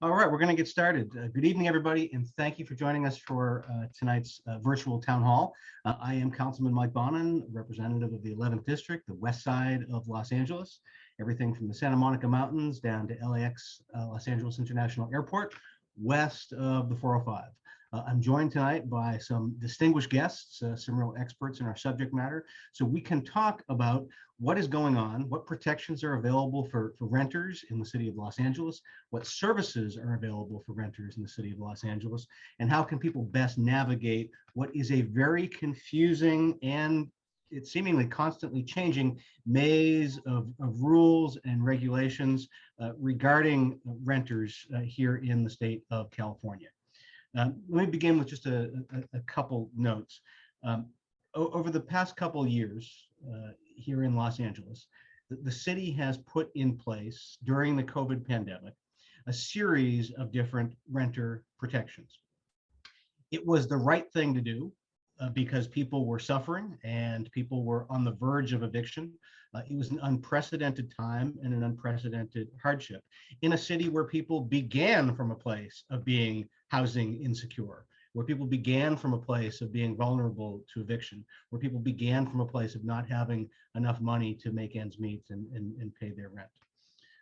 All right, we're going to get started. Good evening, everybody, and thank you for joining us for tonight's virtual town hall. I am Councilman Mike Bonin, representative of the 11th District, the west side of Los Angeles, everything from the Santa Monica Mountains down to LAX, Los Angeles International Airport, west of the 405. I'm joined tonight by some distinguished guests, some real experts in our subject matter, so we can talk about what is going on, what protections are available for renters in the city of Los Angeles, what services are available for renters in the city of Los Angeles, and how can people best navigate what is a very confusing and it's seemingly constantly changing maze of rules and regulations regarding renters here in the state of California. Let me begin with just a couple notes. Over the past couple of years here in Los Angeles, the city has put in place during the COVID pandemic a series of different renter protections. It was the right thing to do because people were suffering and people were on the verge of eviction. It was an unprecedented time and an unprecedented hardship in a city where people began from a place of being housing insecure, where people began from a place of being vulnerable to eviction, where people began from a place of not having enough money to make ends meet and pay their rent.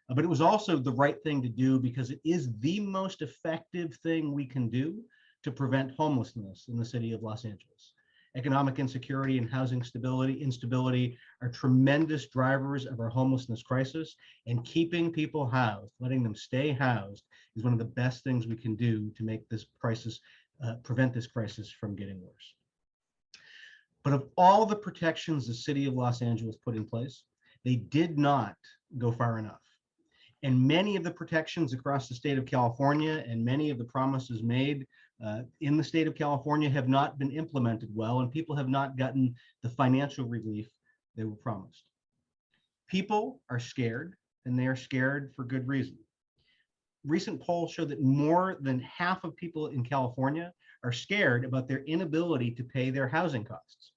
But it was also the right thing to do because it is the most effective thing we can do to prevent homelessness in the city of Los Angeles. Economic insecurity and housing instability are tremendous drivers of our homelessness crisis, and keeping people housed, letting them stay housed, is one of the best things we can do to make this crisis, prevent this crisis from getting worse. But of all the protections the city of Los Angeles put in place, they did not go far enough. And many of the protections across the state of California and many of the promises made in the state of California have not been implemented well, and people have not gotten the financial relief they were promised. People are scared, and they are scared for good reason. Recent polls show that more than half of people in California are scared about their inability to pay their housing costs.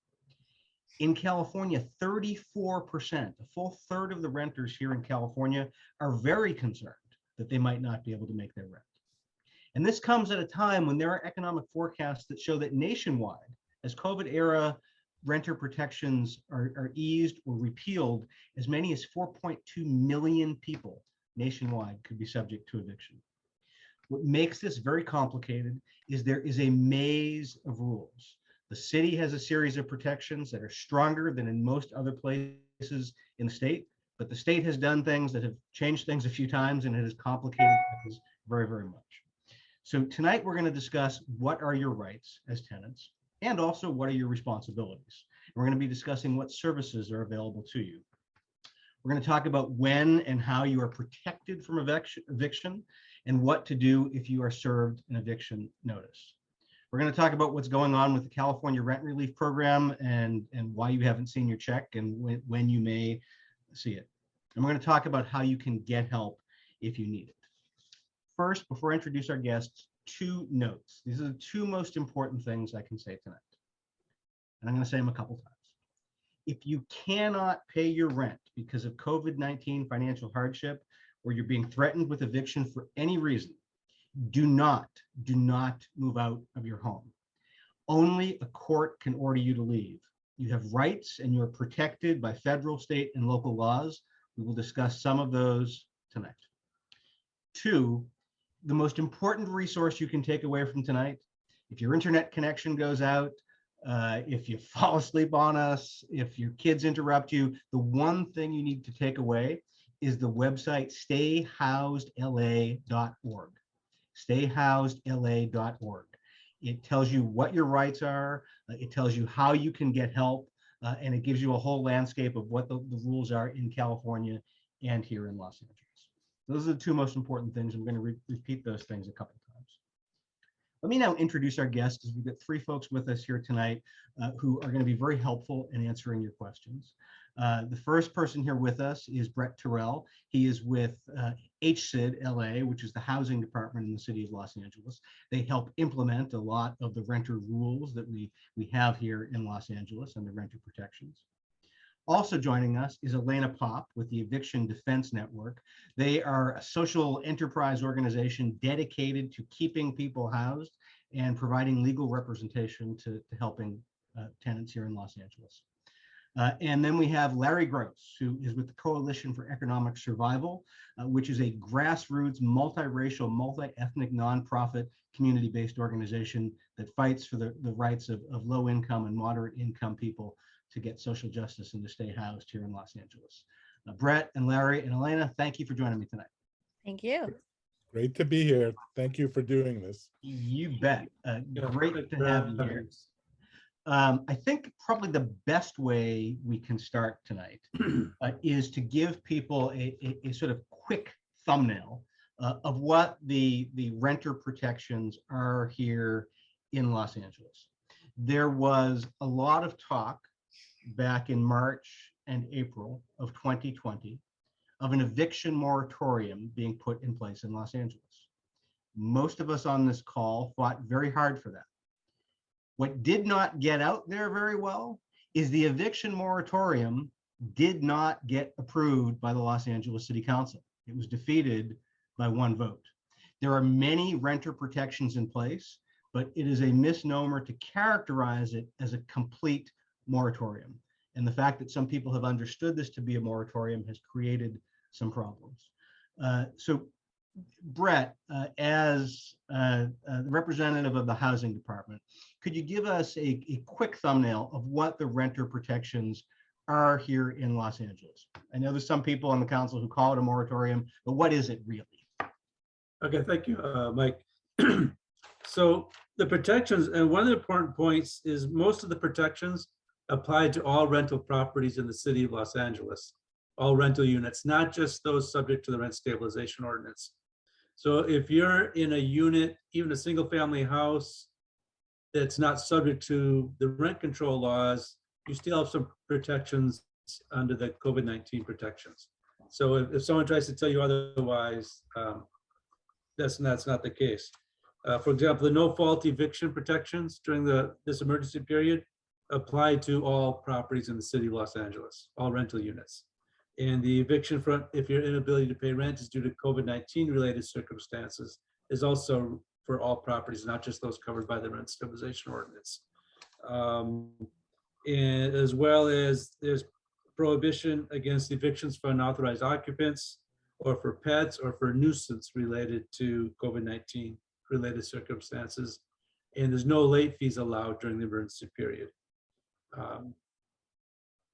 In California, 34%, a full third of the renters here in California, are very concerned that they might not be able to make their rent. And this comes at a time when there are economic forecasts that show that nationwide, as COVID era renter protections are eased or repealed, as many as 4.2 million people nationwide could be subject to eviction. What makes this very complicated is there is a maze of rules. The city has a series of protections that are stronger than in most other places in the state, but the state has done things that have changed things a few times, and it has complicated things very, very much. So tonight we're going to discuss what are your rights as tenants, and also what are your responsibilities. And we're going to be discussing what services are available to you. We're going to talk about when and how you are protected from eviction and what to do if you are served an eviction notice. We're going to talk about what's going on with the California Rent Relief Program and why you haven't seen your check and when you may see it. And we're going to talk about how you can get help if you need it. First, before I introduce our guests, two notes. These are the two most important things I can say tonight. And I'm going to say them a couple times. If you cannot pay your rent because of COVID-19 financial hardship, or you're being threatened with eviction for any reason, do not move out of your home. Only a court can order you to leave. You have rights and you're protected by federal, state, and local laws. We will discuss some of those tonight. Two, the most important resource you can take away from tonight, if your internet connection goes out, if you fall asleep on us, if your kids interrupt you, the one thing you need to take away is the website stayhousedla.org. stayhousedla.org. It tells you what your rights are, it tells you how you can get help, and it gives you a whole landscape of what the rules are in California and here in Los Angeles. Those are the two most important things. I'm going to repeat those things a couple of times. Let me now introduce our guests, because we've got three folks with us here tonight who are going to be very helpful in answering your questions. The first person here with us is Brett Terrell. He is with HCID LA, which is the housing department in the city of Los Angeles. They help implement a lot of the renter rules that we have here in Los Angeles and the renter protections. Also joining us is Elena Pop with the Eviction Defense Network. They are a social enterprise organization dedicated to keeping people housed and providing legal representation to helping tenants here in Los Angeles. And then we have Larry Gross, who is with the Coalition for Economic Survival, which is a grassroots, multiracial, multi-ethnic, nonprofit, community-based organization that fights for the rights of low-income and moderate-income people to get social justice and to stay housed here in Los Angeles. Brett and Larry and Elena, thank you for joining me tonight. Thank you. Great to be here. Thank you for doing this. You bet. Great to have you here. I think probably the best way we can start tonight is to give people a sort of quick thumbnail of what the renter protections are here in Los Angeles. There was a lot of talk back in March and April of 2020 of an eviction moratorium being put in place in Los Angeles. Most of us on this call fought very hard for that. What did not get out there very well is the eviction moratorium did not get approved by the Los Angeles City Council. It was defeated by one vote. There are many renter protections in place, but it is a misnomer to characterize it as a complete moratorium. And the fact that some people have understood this to be a moratorium has created some problems. So Brett, as the representative of the housing department, could you give us a quick thumbnail of what the renter protections are here in Los Angeles? I know there's some people on the council who call it a moratorium, but what is it really? Okay, thank you, Mike. So the protections, and one of the important points is most of the protections apply to all rental properties in the city of Los Angeles, all rental units, not just those subject to the rent stabilization ordinance. So if you're in a unit, even a single family house that's not subject to the rent control laws, you still have some protections under the COVID-19 protections. So if someone tries to tell you otherwise, that's not the case. For example, the no fault eviction protections during this emergency period apply to all properties in the city of Los Angeles, all rental units. And the eviction front, if your inability to pay rent is due to COVID-19 related circumstances, is also for all properties, not just those covered by the rent stabilization ordinance. And as well as there's prohibition against evictions for unauthorized occupants or for pets or for nuisance related to COVID-19 related circumstances. And there's no late fees allowed during the emergency period.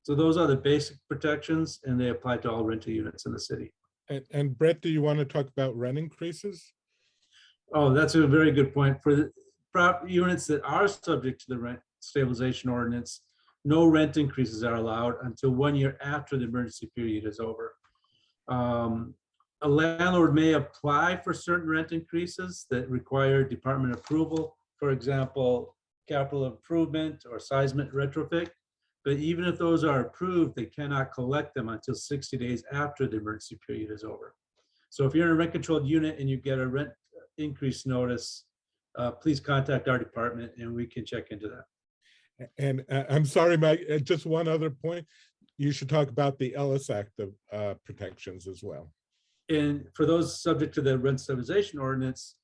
So those are the basic protections, and they apply to all rental units in the city. And Brett, do you want to talk about rent increases? Oh, that's a very good point. For the units that are subject to the rent stabilization ordinance, no rent increases are allowed until 1 year after the emergency period is over. A landlord may apply for certain rent increases that require department approval, for example, capital improvement or seismic retrofit. But even if those are approved, they cannot collect them until 60 days after the emergency period is over. So if you're in a rent controlled unit and you get a rent increase notice, please contact our department and we can check into that. And I'm sorry, Mike, just one other point. You should talk about the Ellis Act of protections as well. And for those subject to the rent stabilization ordinance,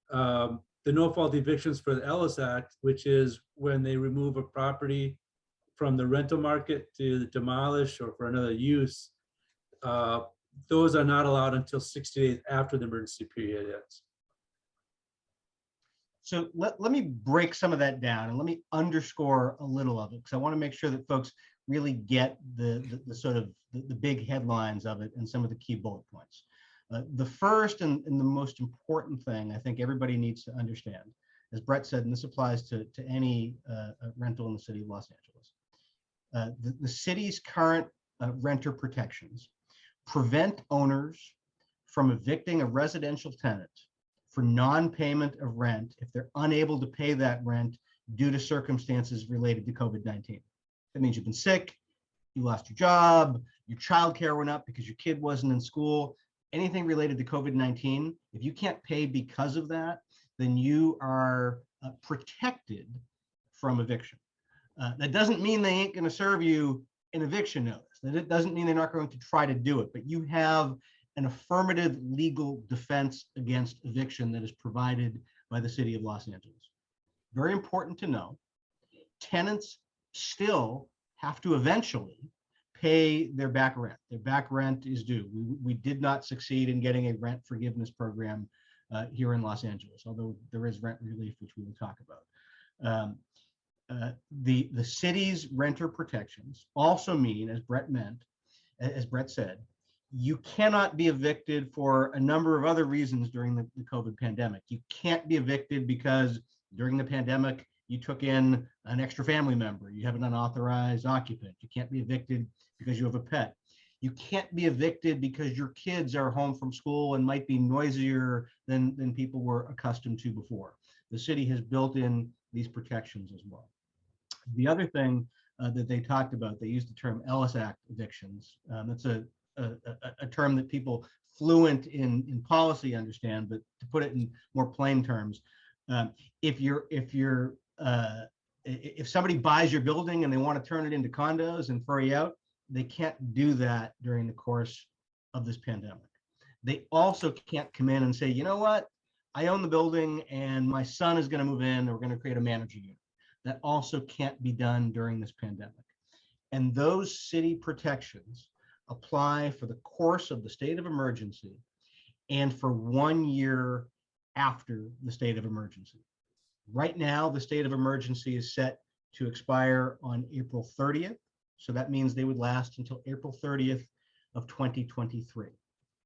the no fault evictions for the Ellis Act, which is when they remove a property from the rental market to demolish or for another use, those are not allowed until 60 days after the emergency period ends. So let me break some of that down and let me underscore a little of it, because I want to make sure that folks really get the sort of the big headlines of it and some of the key bullet points. The first and the most important thing I think everybody needs to understand, as Brett said, and this applies to any rental in the city of Los Angeles, the city's current renter protections prevent owners from evicting a residential tenant for non-payment of rent if they're unable to pay that rent due to circumstances related to COVID-19. That means you've been sick, you lost your job, your childcare went up because your kid wasn't in school, anything related to COVID-19. If you can't pay because of that, then you are protected from eviction. That doesn't mean they ain't going to serve you an eviction notice. That doesn't mean they're not going to try to do it, but you have an affirmative legal defense against eviction that is provided by the city of Los Angeles. Very important to know, tenants still have to eventually pay their back rent. Their back rent is due. We did not succeed in getting a rent forgiveness program here in Los Angeles, although there is rent relief, which we will talk about. The city's renter protections also mean, as Brett said, you cannot be evicted for a number of other reasons during the COVID pandemic. You can't be evicted because during the pandemic, you took in an extra family member, you have an unauthorized occupant. You can't be evicted because you have a pet. You can't be evicted because your kids are home from school and might be noisier than people were accustomed to before. The city has built in these protections as well. The other thing that they talked about, they used the term Ellis Act Evictions. That's a term that people fluent in policy understand, but to put it in more plain terms, if somebody buys your building and they want to turn it into condos and throw you out, they can't do that during the course of this pandemic. They also can't come in and say, you know what, I own the building and my son is going to move in, and we're going to create a manager unit. That also can't be done during this pandemic. And those city protections apply for the course of the state of emergency and for 1 year after the state of emergency. Right now, the state of emergency is set to expire on April 30th. So that means they would last until April 30th of 2023.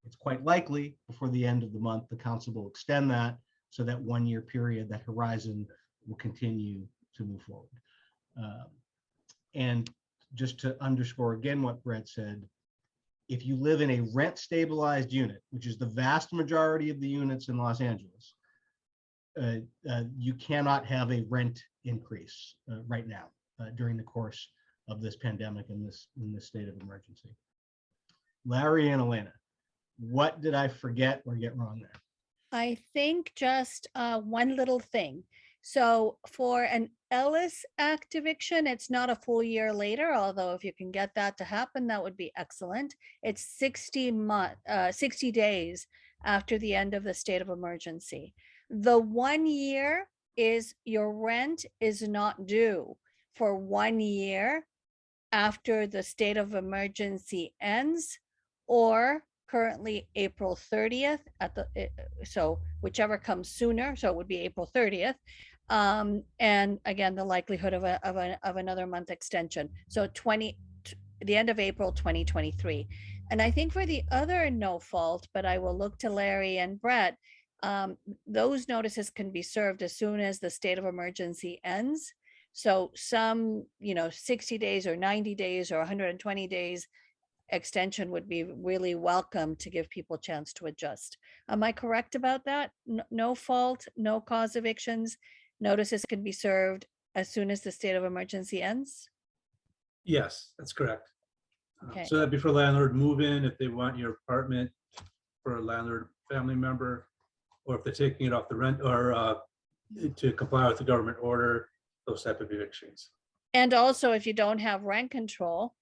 It's quite likely before the end of the month, the council will extend that so that 1 year period, that horizon will continue to move forward. And just to underscore again what Brett said, if you live in a rent stabilized unit, which is the vast majority of the units in Los Angeles, you cannot have a rent increase right now during the course of this pandemic in this state of emergency. Larry and Elena, what did I forget or get wrong there? I think just one little thing. So for an Ellis Act eviction, it's not a full year later, although if you can get that to happen, that would be excellent. It's 60 days after the end of the state of emergency. The 1 year is your rent is not due for 1 year after the state of emergency ends, or currently April 30th so whichever comes sooner, so it would be April 30th. And again, the likelihood of another month extension. So the end of April 2023. And I think for the other no fault, but I will look to Larry and Brett, those notices can be served as soon as the state of emergency ends. So some, 60 days or 90 days or 120 days extension would be really welcome to give people a chance to adjust. Am I correct about that? No fault, no cause evictions, notices can be served as soon as the state of emergency ends? Yes, that's correct. Okay. So that'd be for landlord move in if they want your apartment for a landlord family member, or if they're taking it off the rent, or to comply with the government order, those type of evictions. And also if you don't have rent control,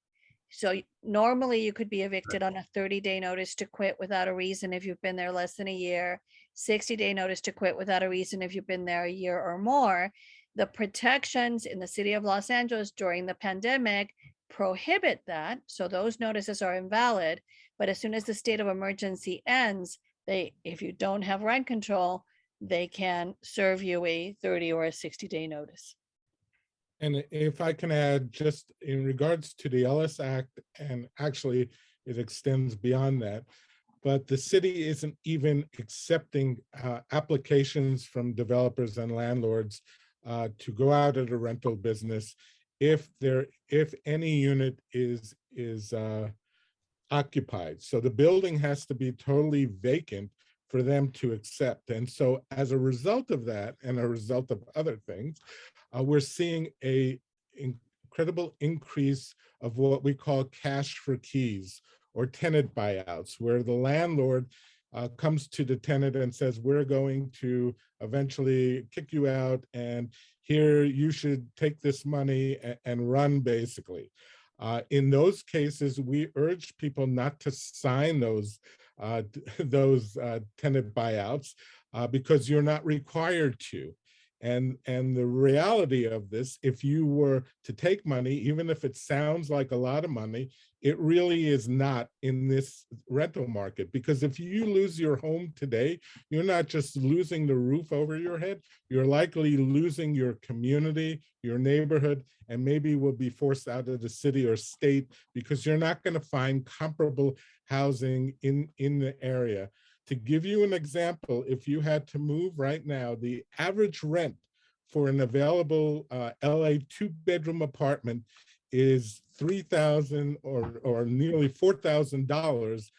so normally you could be evicted on a 30-day notice to quit without a reason if you've been there less than a year, 60-day notice to quit without a reason if you've been there a year or more. The protections in the city of Los Angeles during the pandemic prohibit that. So those notices are invalid. But as soon as the state of emergency ends, if you don't have rent control, they can serve you a 30 or a 60-day notice. And if I can add, just in regards to the Ellis Act, and actually it extends beyond that, but the city isn't even accepting applications from developers and landlords to go out of the rental business if any unit is occupied. So the building has to be totally vacant for them to accept. And so as a result of that, and a result of other things, we're seeing a incredible increase of what we call cash for keys or tenant buyouts, where the landlord comes to the tenant and says, we're going to eventually kick you out, and here you should take this money and run, basically. In those cases, we urge people not to sign those tenant buyouts because you're not required to. And the reality of this, if you were to take money, even if it sounds like a lot of money, it really is not in this rental market. Because if you lose your home today, you're not just losing the roof over your head, you're likely losing your community, your neighborhood, and maybe will be forced out of the city or state because you're not going to find comparable housing in the area. To give you an example, if you had to move right now, the average rent for an available LA 2-bedroom apartment is $3,000 or nearly $4,000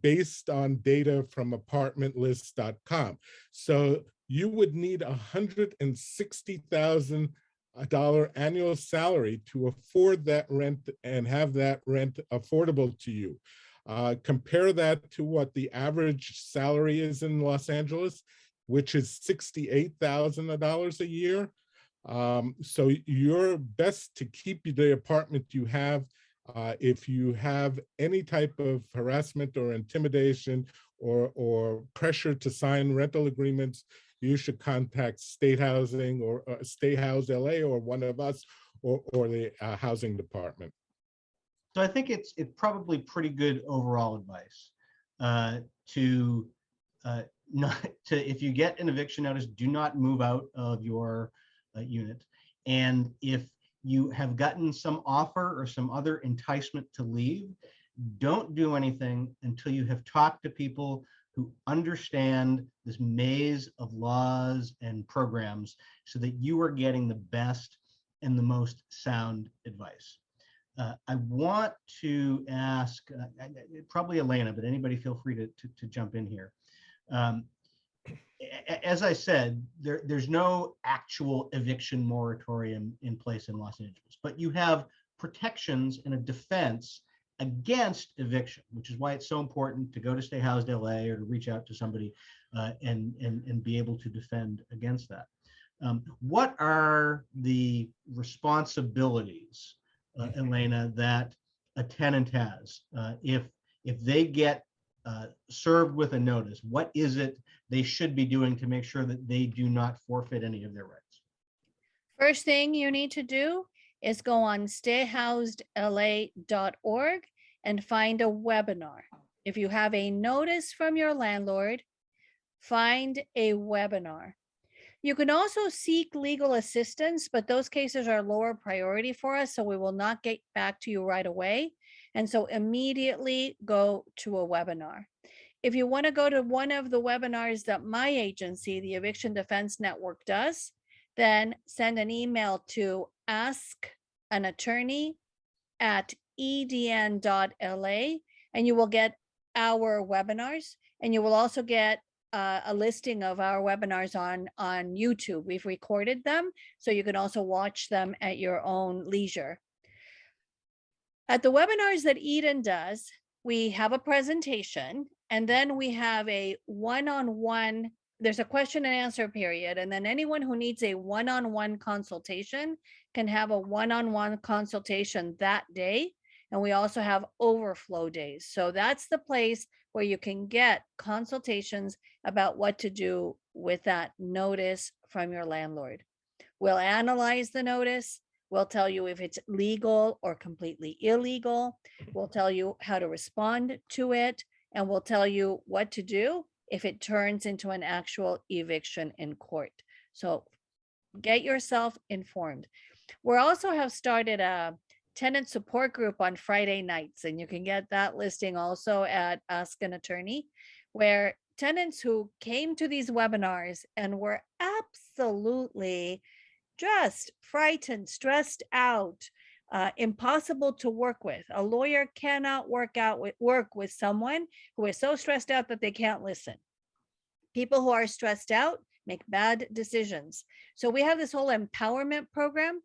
based on data from apartmentlist.com. So you would need $160,000 annual salary to afford that rent and have that rent affordable to you. Compare that to what the average salary is in Los Angeles, which is $68,000 a year. So you're best to keep the apartment you have. If you have any type of harassment or intimidation or pressure to sign rental agreements, you should contact State Housing or State House LA or one of us or the housing department. So I think it's probably pretty good overall advice to not to, if you get an eviction notice, do not move out of your unit. And if you have gotten some offer or some other enticement to leave, don't do anything until you have talked to people who understand this maze of laws and programs so that you are getting the best and the most sound advice. I want to ask, probably Elena, but anybody feel free to jump in here. As I said, there's no actual eviction moratorium in place in Los Angeles, but you have protections and a defense against eviction, which is why it's so important to go to Stay Housed LA or to reach out to somebody and be able to defend against that. What are the responsibilities, Elena, that a tenant has if they get served with a notice? What is it they should be doing to make sure that they do not forfeit any of their rights? First thing you need to do is go on stayhousedla.org and find a webinar. If you have a notice from your landlord, find a webinar. You can also seek legal assistance, but those cases are lower priority for us, so we will not get back to you right away. And so immediately go to a webinar. If you want to go to one of the webinars that my agency, the Eviction Defense Network, does, then send an email to askanattorney@edn.la, and you will get our webinars, and you will also get a listing of our webinars on YouTube. We've recorded them, so you can also watch them at your own leisure. At the webinars that Eden does, we have a presentation, and then we have a one-on-one, there's a question and answer period, and then anyone who needs a one-on-one consultation can have a one-on-one consultation that day. And we also have overflow days. So that's the place where you can get consultations about what to do with that notice from your landlord. We'll analyze the notice. We'll tell you if it's legal or completely illegal. We'll tell you how to respond to it. And we'll tell you what to do if it turns into an actual eviction in court. So get yourself informed. We also have started a tenant support group on Friday nights, and you can get that listing also at Ask an Attorney, where tenants who came to these webinars and were absolutely just frightened, stressed out, impossible to work with. A lawyer cannot work with someone who is so stressed out that they can't listen. People who are stressed out make bad decisions. So we have this whole empowerment program.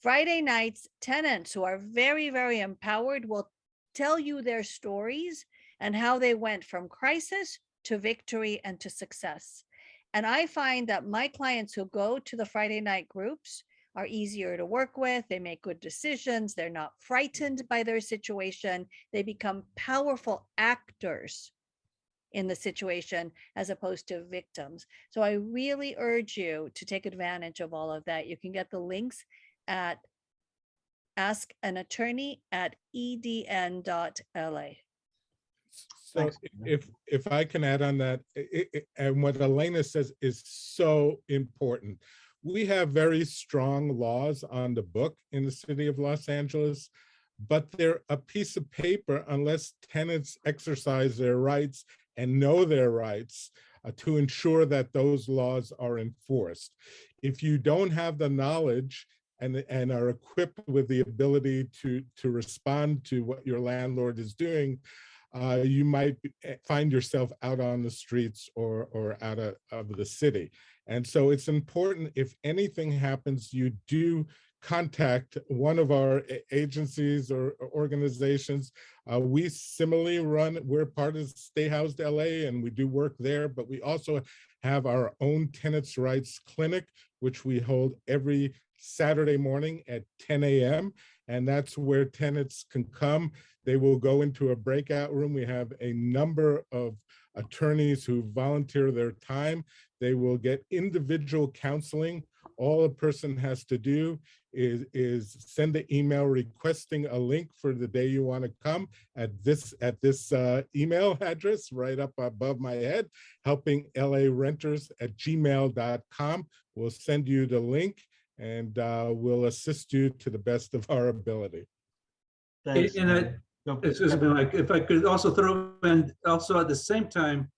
Friday nights, tenants who are very, very empowered will tell you their stories and how they went from crisis to victory and to success. And I find that my clients who go to the Friday night groups are easier to work with. They make good decisions. They're not frightened by their situation. They become powerful actors in the situation as opposed to victims. So I really urge you to take advantage of all of that. You can get the links at askanattorney@edn.la. So Thanks. if I can add on that, and what Elena says is so important. We have very strong laws on the book in the city of Los Angeles, but they're a piece of paper unless tenants exercise their rights and know their rights to ensure that those laws are enforced. If you don't have the knowledge and are equipped with the ability to respond to what your landlord is doing, you might find yourself out on the streets or out of the city. And so it's important, if anything happens, you do contact one of our agencies or organizations. We similarly we're part of Stay Housed LA, and we do work there, but we also have our own tenants' rights clinic, which we hold every Saturday morning at 10 a.m. And that's where tenants can come. They will go into a breakout room. We have a number of attorneys who volunteer their time. They will get individual counseling. All a person has to do is send an email requesting a link for the day you want to come at this email address right up above my head, helpinglrenters@gmail.com. We'll send you the link, and we'll assist you to the best of our ability. Thanks. Excuse me, Mike, if I could also throw in, also at the same time,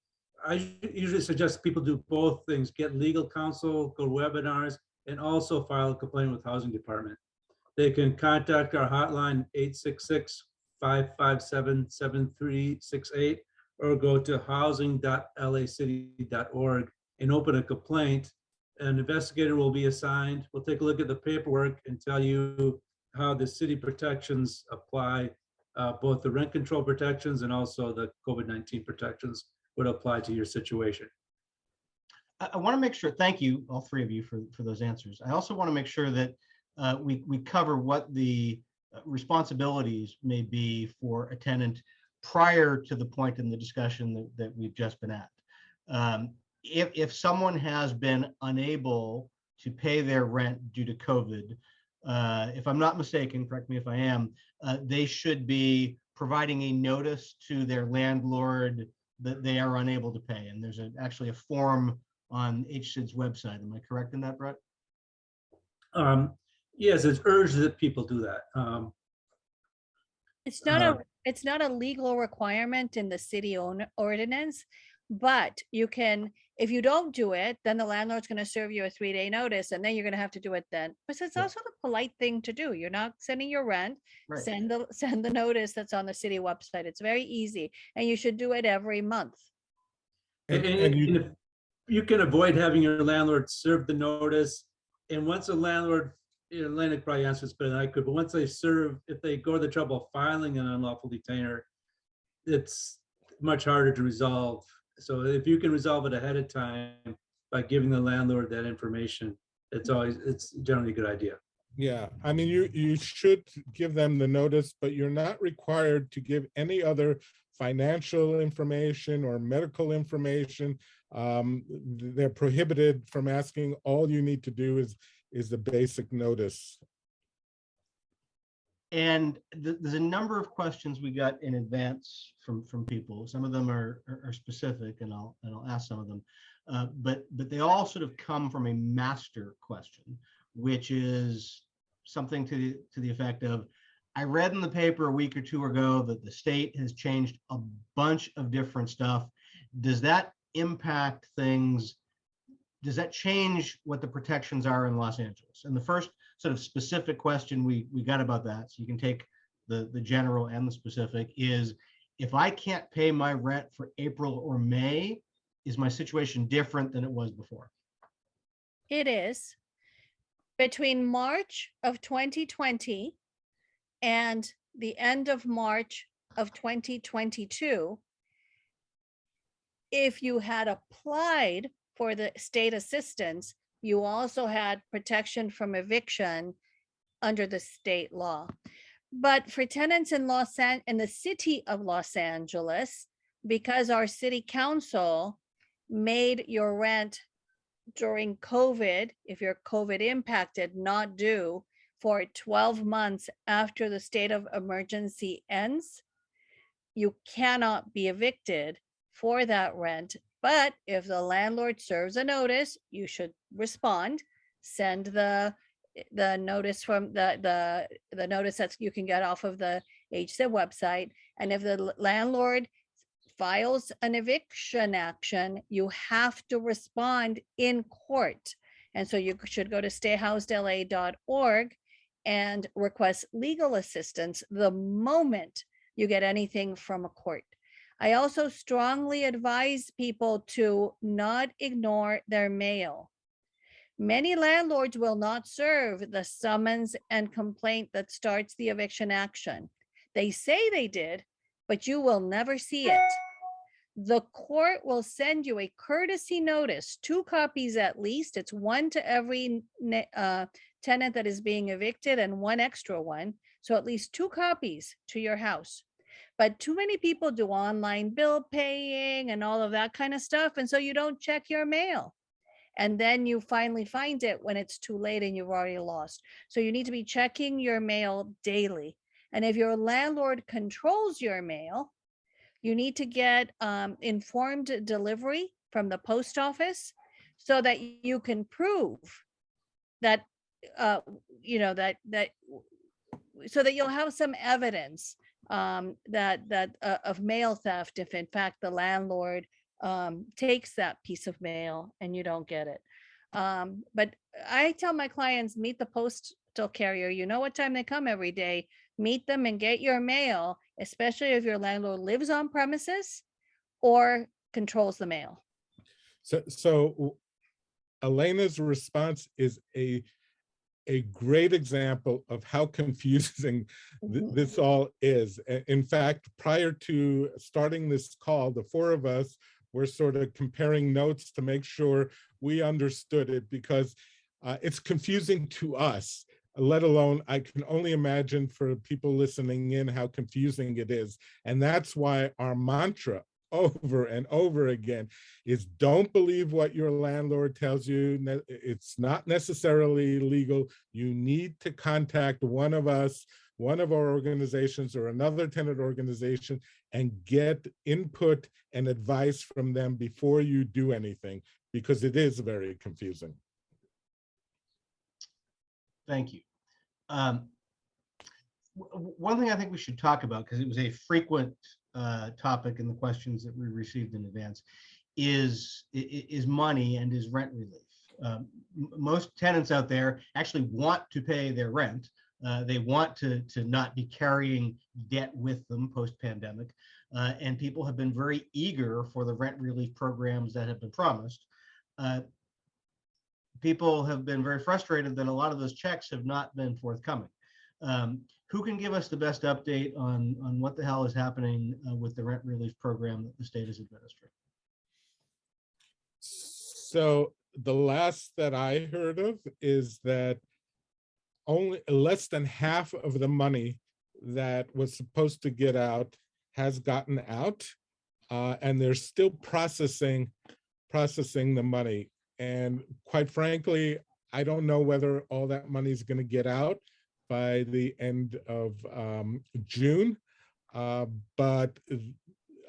I usually suggest people do both things: get legal counsel, go to webinars, and also file a complaint with Housing Department. They can contact our hotline 866-557-7368, or go to housing.lacity.org and open a complaint. An investigator will be assigned. We'll take a look at the paperwork and tell you how the city protections apply, both the rent control protections and also the COVID-19 protections would apply to your situation. I want to make sure, thank you, all three of you, for those answers. I also want to make sure that we cover what the responsibilities may be for a tenant prior to the point in the discussion that we've just been at. If someone has been unable to pay their rent due to COVID, if I'm not mistaken, correct me if I am, they should be providing a notice to their landlord that they are unable to pay. And there's actually a form on HCID's website. Am I correct in that, Brett? Yes, it's urged that people do that. It's not a legal requirement in the city ordinance, but you can, if you don't do it, then the landlord's going to serve you a 3-day notice, and then you're going to have to do it then. But it's also the polite thing to do. You're not sending your rent. Right. Send the notice that's on the city website. It's very easy, and you should do it every month. And if you can avoid having your landlord serve the notice, and once a landlord, Elena probably answers better than I could, but once they serve, if they go to the trouble of filing an unlawful detainer, it's much harder to resolve. So if you can resolve it ahead of time by giving the landlord that information, it's generally a good idea. Yeah, I mean, you should give them the notice, but you're not required to give any other financial information or medical information. They're prohibited from asking. All you need to do is the basic notice. And there's a number of questions we got in advance from people. Some of them are specific, and I'll ask some of them. But they all sort of come from a master question, which is something to the effect of, I read in the paper a week or two ago that the state has changed a bunch of different stuff. Does that impact things? Does that change what the protections are in Los Angeles? And the first sort of specific question we got about that, so you can take the general and the specific, is if I can't pay my rent for April or May, is my situation different than it was before? It is. Between March of 2020 and the end of March of 2022, if you had applied for the state assistance, you also had protection from eviction under the state law. But for tenants in in the city of Los Angeles, because our city council made your rent during COVID, if you're COVID impacted, not due for 12 months after the state of emergency ends, you cannot be evicted for that rent. But if the landlord serves a notice, you should respond, send the notice from the notice that you can get off of the HSID website. And if the landlord files an eviction action, you have to respond in court. And so you should go to stayhousedla.org and request legal assistance the moment you get anything from a court. I also strongly advise people to not ignore their mail. Many landlords will not serve the summons and complaint that starts the eviction action. They say they did, but you will never see it. The court will send you a courtesy notice, 2 copies at least. It's 1 to every tenant that is being evicted and 1 extra one. So at least 2 copies to your house. But too many people do online bill paying and all of that kind of stuff. And so you don't check your mail. And then you finally find it when it's too late and you've already lost. So you need to be checking your mail daily. And if your landlord controls your mail, you need to get informed delivery from the post office so that you can prove that, so that you'll have some evidence of mail theft if in fact the landlord takes that piece of mail and you don't get it. But I tell my clients, meet the postal carrier. You know what time they come every day. Meet them and get your mail, especially if your landlord lives on premises or controls the mail. So Elena's response is a great example of how confusing this all is. In fact, prior to starting this call, the 4 of us were sort of comparing notes to make sure we understood it, because it's confusing to us, let alone I can only imagine for people listening in how confusing it is. And that's why our mantra over and over again is don't believe what your landlord tells you. It's not necessarily legal. You need to contact one of us, one of our organizations or another tenant organization, and get input and advice from them before you do anything, because it is very confusing. Thank you. One thing I think we should talk about, because it was a frequent topic in the questions that we received in advance, is money and is rent relief. Most tenants out there actually want to pay their rent. They want to not be carrying debt with them post-pandemic. And people have been very eager for the rent relief programs that have been promised. People have been very frustrated that a lot of those checks have not been forthcoming. Who can give us the best update on what the hell is happening with the rent relief program that the state is administering? So the last that I heard of is that only less than half of the money that was supposed to get out has gotten out, and they're still processing the money. And quite frankly, I don't know whether all that money is going to get out by the end of June, but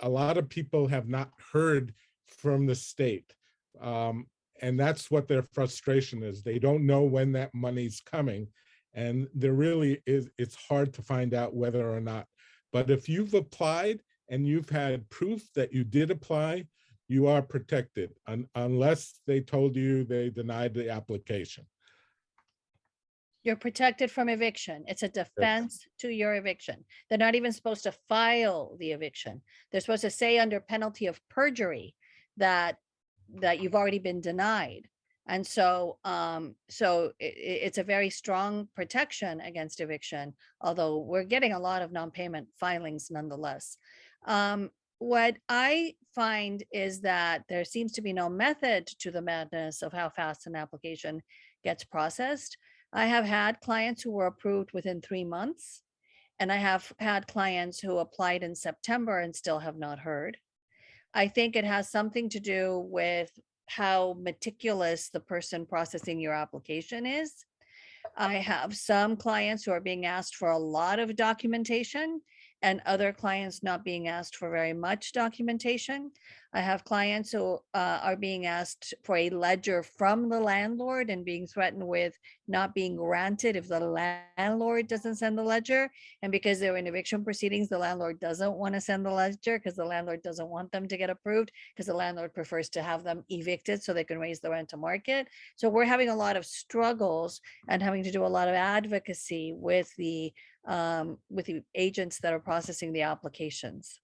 a lot of people have not heard from the state. And that's what their frustration is. They don't know when that money's coming. And there really is, it's hard to find out whether or not. But if you've applied and you've had proof that you did apply, you are protected, unless they told you they denied the application. You're protected from eviction. It's a defense to your eviction. They're not even supposed to file the eviction. They're supposed to say under penalty of perjury that you've already been denied. And so it's a very strong protection against eviction, although we're getting a lot of non-payment filings nonetheless. what I find is that there seems to be no method to the madness of how fast an application gets processed. I have had clients who were approved within 3 months, and I have had clients who applied in September and still have not heard. I think it has something to do with how meticulous the person processing your application is. I have some clients who are being asked for a lot of documentation and other clients not being asked for very much documentation. I have clients who are being asked for a ledger from the landlord and being threatened with not being granted if the landlord doesn't send the ledger. And because they're in eviction proceedings, the landlord doesn't want to send the ledger because the landlord doesn't want them to get approved because the landlord prefers to have them evicted so they can raise the rent to market. So we're having a lot of struggles and having to do a lot of advocacy with the agents that are processing the applications.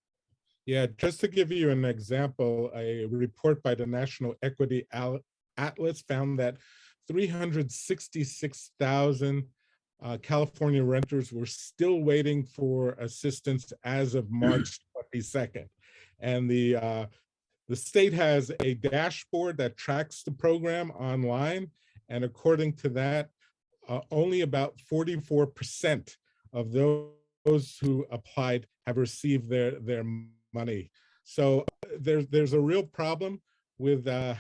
Yeah, just to give you an example, a report by the National Equity Atlas found that 366,000 California renters were still waiting for assistance as of March 22nd. And the state has a dashboard that tracks the program online. And according to that, only about 44% of those who applied have received their money. So there's a real problem with the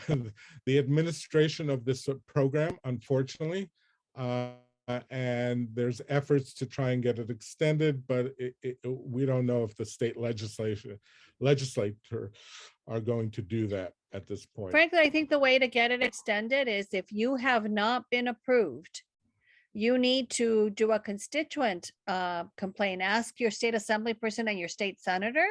administration of this program, unfortunately. And there's efforts to try and get it extended, but we don't know if the state legislature are going to do that at this point. Frankly, I think the way to get it extended is if you have not been approved, you need to do a constituent complaint. Ask your state assembly person and your state senator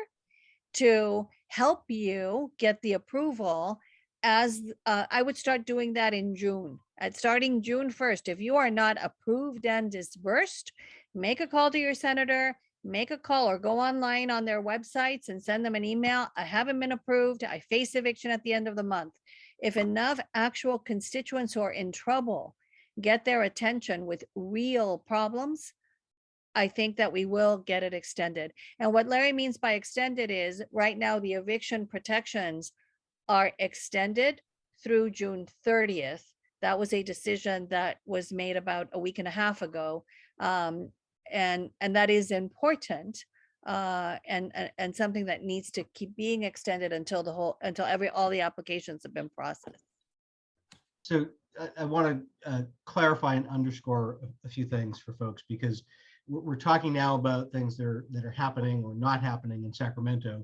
to help you get the approval. As I would start doing that in June. Starting June 1st, if you are not approved and disbursed, make a call to your senator, make a call or go online on their websites and send them an email. I haven't been approved. I face eviction at the end of the month. If enough actual constituents who are in trouble get their attention with real problems, I think that we will get it extended. And what Larry means by extended is right now the eviction protections are extended through June 30th. That was a decision that was made about a week and a half ago. And that is important and something that needs to keep being extended until all the applications have been processed. So I want to clarify and underscore a few things for folks, because we're talking now about things that are happening or not happening in Sacramento.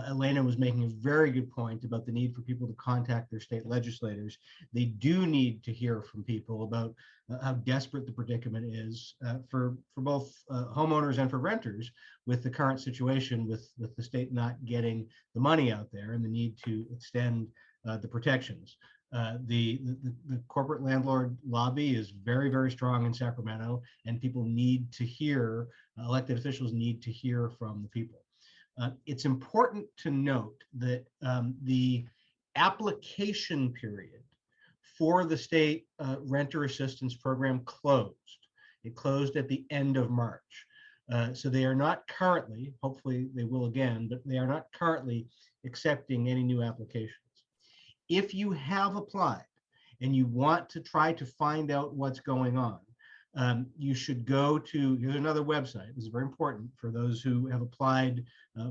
Elena was making a very good point about the need for people to contact their state legislators. They do need to hear from people about how desperate the predicament is for both homeowners and for renters with the current situation with the state not getting the money out there and the need to extend the protections. The corporate landlord lobby is very, very strong in Sacramento, and people need to hear, elected officials need to hear from the people. It's important to note that the application period for the state renter assistance program closed. It closed at the end of March. So they are not currently, hopefully they will again, but they are not currently accepting any new applications. If you have applied and you want to try to find out what's going on, you should go to, here's another website. This is very important for those who have applied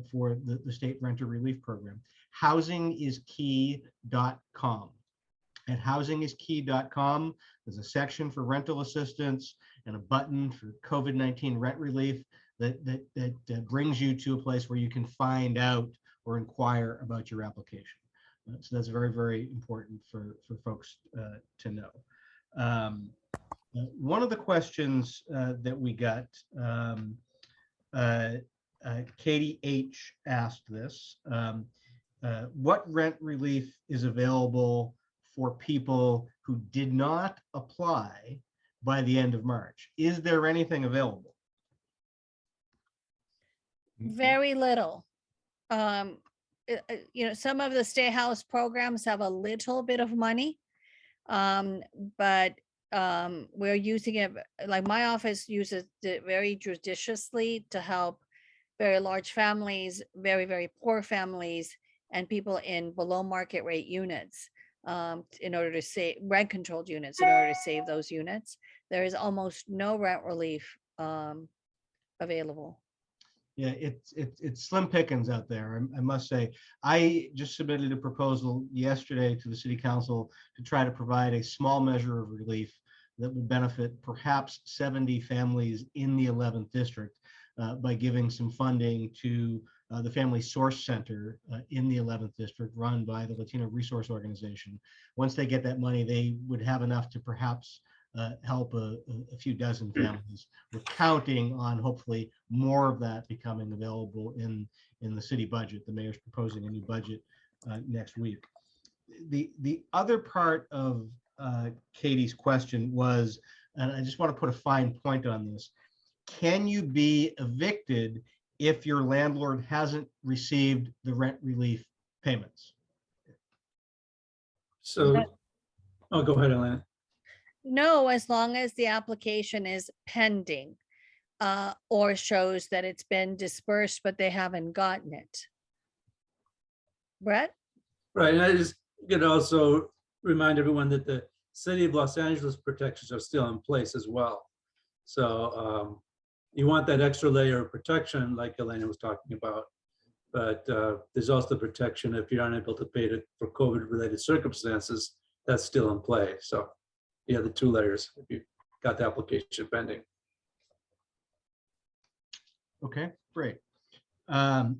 for the state renter relief program, housingiskey.com. At housingiskey.com, there's a section for rental assistance and a button for COVID-19 rent relief that brings you to a place where you can find out or inquire about your application. So that's very, very important for folks to know. One of the questions that we got, Katie H. asked this, what rent relief is available for people who did not apply by the end of March? Is there anything available? Very little. Some of the stay house programs have a little bit of money, but we're using it, like my office uses it very judiciously to help very large families, very, very poor families, and people in below market rate units in order to save rent controlled units in order to save those units. There is almost no rent relief available. Yeah, it's slim pickings out there, I must say. I just submitted a proposal yesterday to the city council to try to provide a small measure of relief that would benefit perhaps 70 families in the 11th district by giving some funding to the Family Source Center in the 11th district, run by the Latino Resource Organization. Once they get that money, they would have enough to perhaps help a few dozen families. We're counting on hopefully more of that becoming available in the city budget. The mayor's proposing a new budget next week. The other part of Katie's question was, and I just want to put a fine point on this, can you be evicted if your landlord hasn't received the rent relief payments? So, oh, go ahead, Elena. No, as long as the application is pending or shows that it's been dispersed, but they haven't gotten it. Brett? Right, and I just could also remind everyone that the city of Los Angeles protections are still in place as well. So you want that extra layer of protection like Elena was talking about, but there's also the protection if you're unable to pay it for COVID-related circumstances, that's still in play. So yeah, the two layers if you got the application pending. Okay, great. A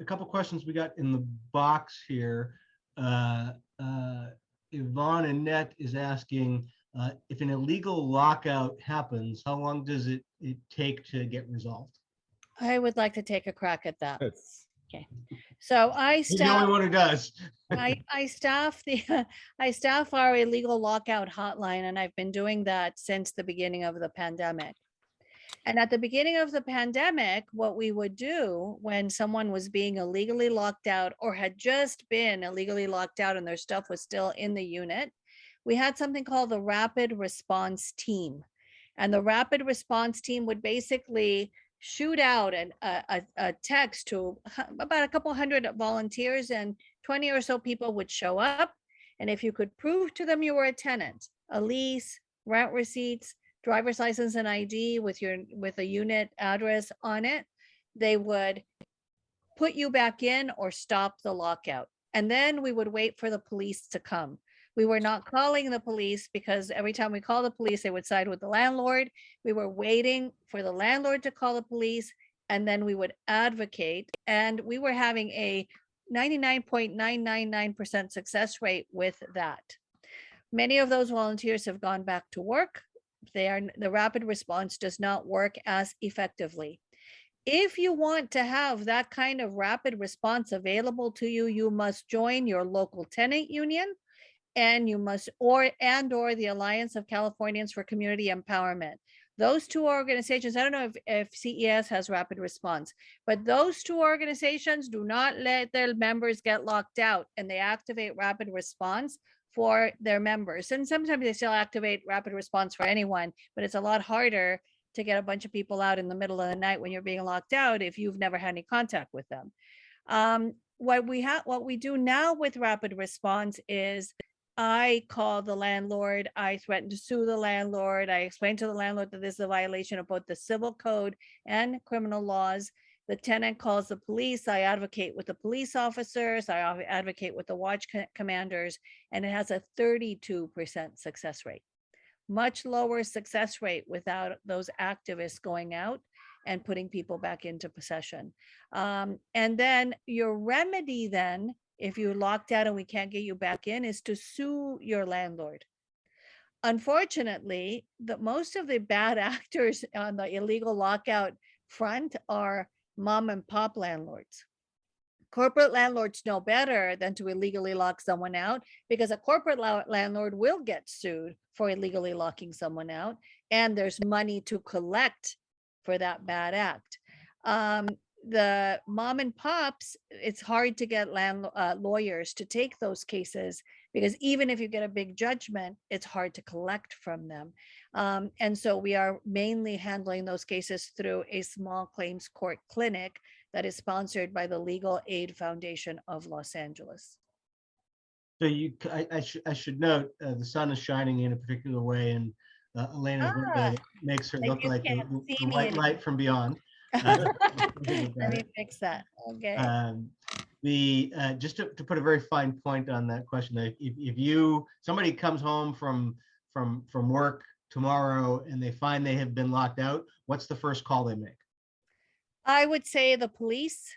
couple questions we got in the box here. Yvonne Annette is asking if an illegal lockout happens, how long does it take to get resolved? I would like to take a crack at that. Yes. So I He's the only staff, one who does. I staff I staff our illegal lockout hotline, and I've been doing that since the beginning of the pandemic. And at the beginning of the pandemic, what we would do when someone was being illegally locked out or had just been illegally locked out and their stuff was still in the unit, we had something called the Rapid Response Team. And the Rapid Response Team would basically shoot out a text to about a couple hundred volunteers, and 20 or so people would show up. And if you could prove to them you were a tenant, a lease, rent receipts, driver's license and ID with a unit address on it, they would put you back in or stop the lockout. And then we would wait for the police to come. We were not calling the police because every time we called the police, they would side with the landlord. We were waiting for the landlord to call the police, and then we would advocate. And we were having a 99.999% success rate with that. Many of those volunteers have gone back to work. The rapid response does not work as effectively. If you want to have that kind of rapid response available to you, you must join your local tenant union, and you must or the Alliance of Californians for Community Empowerment. Those two organizations, I don't know if CES has rapid response, but those two organizations do not let their members get locked out, and they activate rapid response for their members. And sometimes they still activate rapid response for anyone, but it's a lot harder to get a bunch of people out in the middle of the night when you're being locked out if you've never had any contact with them. What we do now with rapid response is I call the landlord, I threaten to sue the landlord, I explain to the landlord that this is a violation of both the civil code and criminal laws. The tenant calls the police, I advocate with the police officers, I advocate with the watch commanders, and it has a 32% success rate. Much lower success rate without those activists going out and putting people back into possession. And then your remedy then, if you're locked out and we can't get you back in, is to sue your landlord. Unfortunately, most of the bad actors on the illegal lockout front are mom and pop landlords. Corporate landlords know better than to illegally lock someone out, because a corporate landlord will get sued for illegally locking someone out, and there's money to collect for that bad act. The mom and pops, it's hard to get lawyers to take those cases because even if you get a big judgment, it's hard to collect from them. And so we are mainly handling those cases through a small claims court clinic that is sponsored by the Legal Aid Foundation of Los Angeles. So I should note, the sun is shining in a particular way, and Elena's one way that makes her look you like the can't see the me white anymore. light from beyond. Let me fix that. Okay. Just to put a very fine point on that question, if somebody comes home from work tomorrow and they find they have been locked out, what's the first call they make? I would say the police.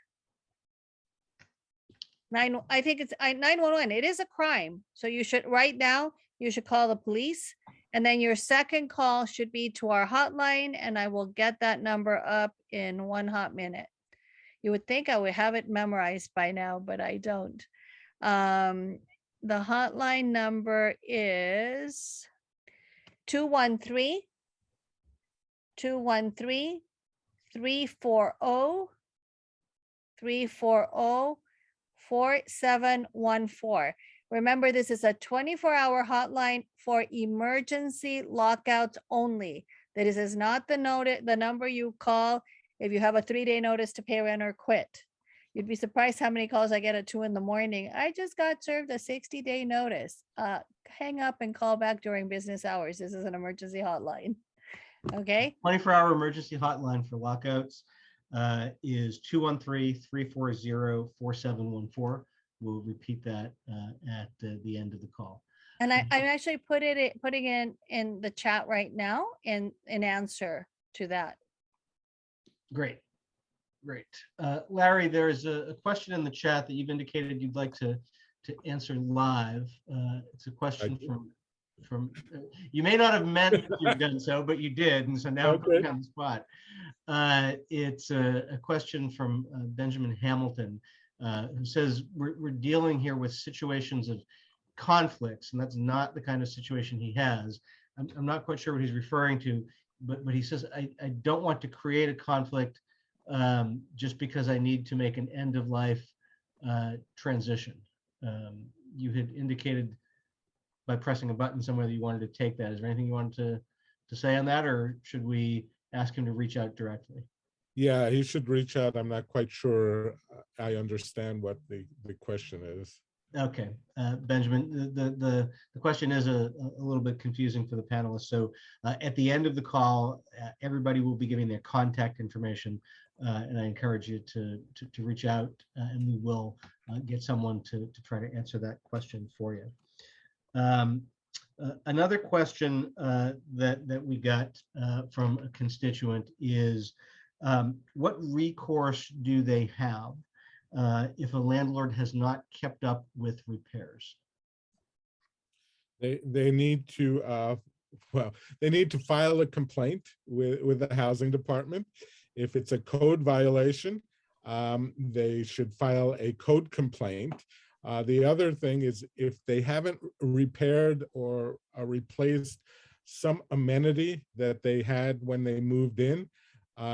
I think it's 911. It is a crime. So you should, right now, you should call the police. And then your second call should be to our hotline, and I will get that number up in one hot minute. You would think I would have it memorized by now, but I don't. The hotline number is 213 340 4714. Remember, this is a 24-hour hotline for emergency lockouts only. That is not the number you call if you have a 3-day notice to pay rent or quit. You'd be surprised how many calls I get at 2 a.m. I just got served a 60-day notice. Hang up and call back during business hours. This is an emergency hotline. Okay. 24-hour emergency hotline for lockouts is 213-340-4714. We'll repeat that at the end of the call. And I'm actually putting in the chat right now in answer to that. Great. Larry, there's a question in the chat that you've indicated you'd like to answer live. It's a question from you may not have meant to have done so, but you did, and so now I'm putting you on the spot. It's a question from Benjamin Hamilton, who says we're dealing here with situations of conflicts, and that's not the kind of situation he has. I'm not quite sure what he's referring to, but he says I don't want to create a conflict just because I need to make an end of life transition. You had indicated by pressing a button somewhere that you wanted to take that. Is there anything you wanted to say on that, or should we ask him to reach out directly? Yeah, he should reach out. I'm not quite sure I understand what the question is. Okay, Benjamin, the question is a little bit confusing for the panelists. So at the end of the call, everybody will be giving their contact information, and I encourage you to reach out, and we will get someone to try to answer that question for you. Another question that we got from a constituent is, what recourse do they have if a landlord has not kept up with repairs? They need to they need to file a complaint with the housing department. If it's a code violation, they should file a code complaint. The other thing is, if they haven't repaired or replaced some amenity that they had when they moved in,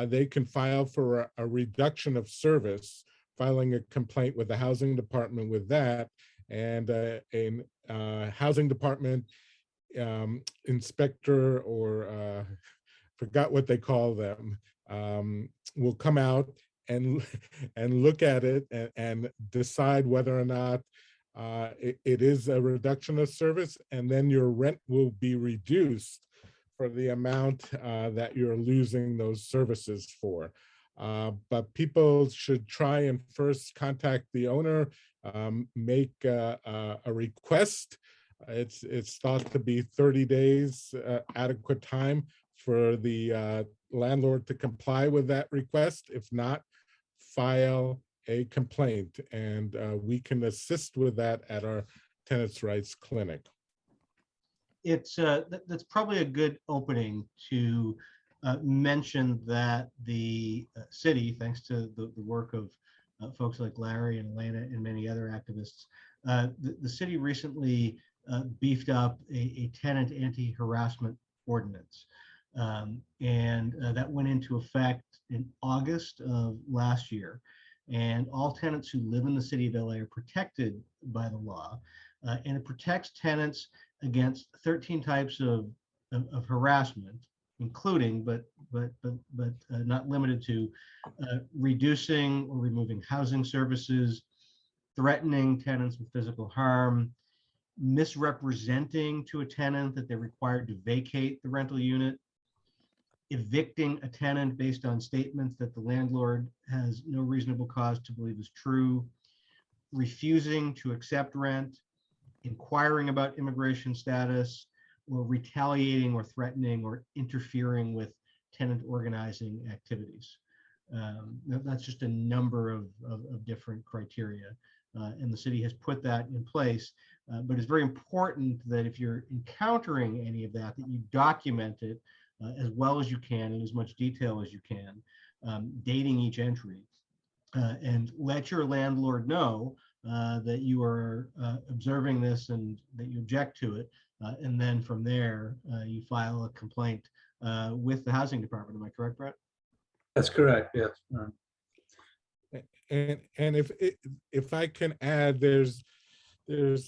they can file for a reduction of service, filing a complaint with the housing department with that, and a housing department inspector, or forgot what they call them, will come out and look at it and decide whether or not it is a reduction of service, and then your rent will be reduced for the amount that you're losing those services for. But people should try and first contact the owner, make a request. It's thought to be 30 days adequate time for the landlord to comply with that request. If not, file a complaint, and we can assist with that at our Tenants' Rights Clinic. It's that's probably a good opening to mention that the city, thanks to the work of folks like Larry and Elena and many other activists, the city recently beefed up a tenant anti-harassment ordinance. And that went into effect in August of last year. And all tenants who live in the city of LA are protected by the law. and it protects tenants against 13 types of harassment, including but not limited to reducing or removing housing services, threatening tenants with physical harm, misrepresenting to a tenant that they're required to vacate the rental unit, evicting a tenant based on statements that the landlord has no reasonable cause to believe is true, refusing to accept rent, inquiring about immigration status, or retaliating or threatening or interfering with tenant organizing activities. That's just a number of different criteria. And the city has put that in place. But it's very important that if you're encountering any of that, that you document it as well as you can in as much detail as you can, dating each entry, and let your landlord know that you are observing this and that you object to it. And then from there, you file a complaint with the housing department. Am I correct, Brett? That's correct, yes. And if I can add, there's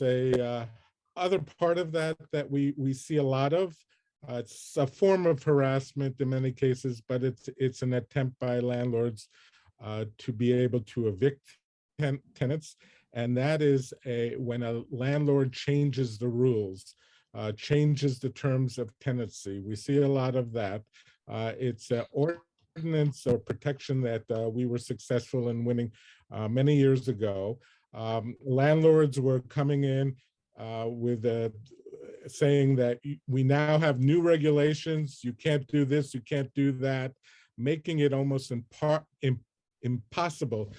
a other part of that we see a lot of. It's a form of harassment in many cases, but it's an attempt by landlords to be able to evict tenants, and that is when a landlord changes the rules, changes the terms of tenancy. We see a lot of that. It's an ordinance or protection that we were successful in winning many years ago. Landlords were coming in with saying that we now have new regulations, you can't do this, you can't do that, making it almost impossible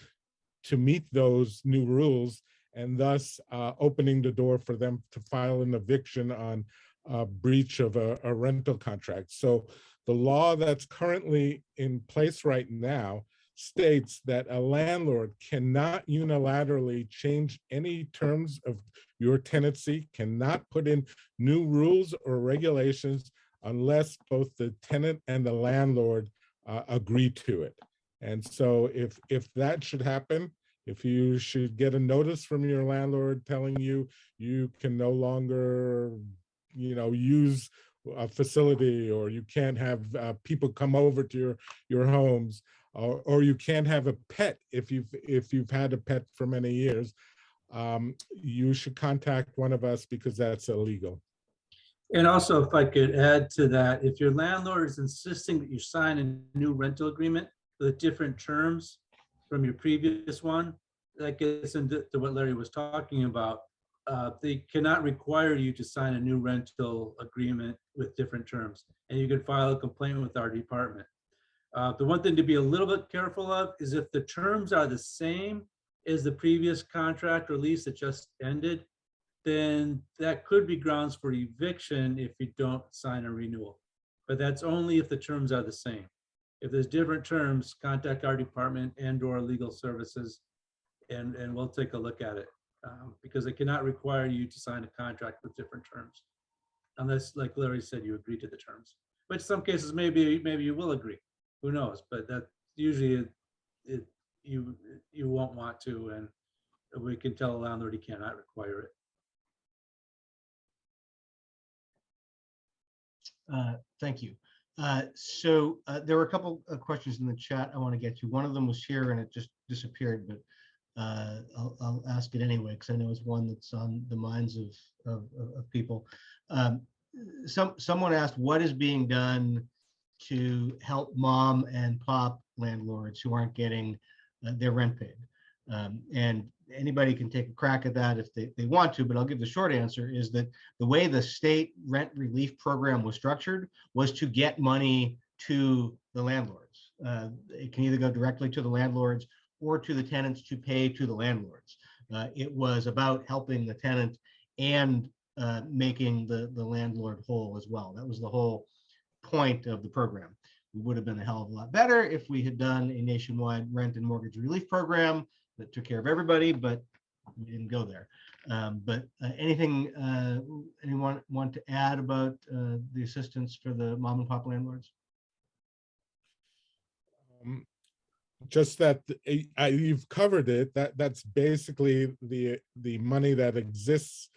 to meet those new rules, and thus opening the door for them to file an eviction on a breach of a rental contract. So the law that's currently in place right now states that a landlord cannot unilaterally change any terms of your tenancy, cannot put in new rules or regulations unless both the tenant and the landlord agree to it. And so if that should happen, if you should get a notice from your landlord telling you you can no longer, use a facility, or you can't have people come over to your homes, or you can't have a pet if you've had a pet for many years, you should contact one of us, because that's illegal. And also, if I could add to that, if your landlord is insisting that you sign a new rental agreement with different terms from your previous one, that gets into what Larry was talking about. They cannot require you to sign a new rental agreement with different terms, and you can file a complaint with our department. The one thing to be a little bit careful of is if the terms are the same as the previous contract or lease that just ended, then that could be grounds for eviction if you don't sign a renewal. But that's only if the terms are the same. If there's different terms, contact our department and/or legal services, and we'll take a look at it, because they cannot require you to sign a contract with different terms, unless, like Larry said, you agree to the terms. Which some cases maybe you will agree. Who knows? But that usually you won't want to, and we can tell a landlord he cannot require it. Thank you. So there were a couple of questions in the chat I want to get to. One of them was here and it just disappeared, but I'll ask it anyway, because I know it's one that's on the minds of people. Someone asked, what is being done to help mom and pop landlords who aren't getting their rent paid? And anybody can take a crack at that if they want to, but I'll give the short answer is that the way the state rent relief program was structured was to get money to the landlords. It can either go directly to the landlords or to the tenants to pay to the landlords. It was about helping the tenant and making the landlord whole as well. That was the whole point of the program. We would have been a hell of a lot better if we had done a nationwide rent and mortgage relief program that took care of everybody, but we didn't go there. But anything anyone want to add about the assistance for the mom and pop landlords? Just that you've covered it. That's basically the money that exists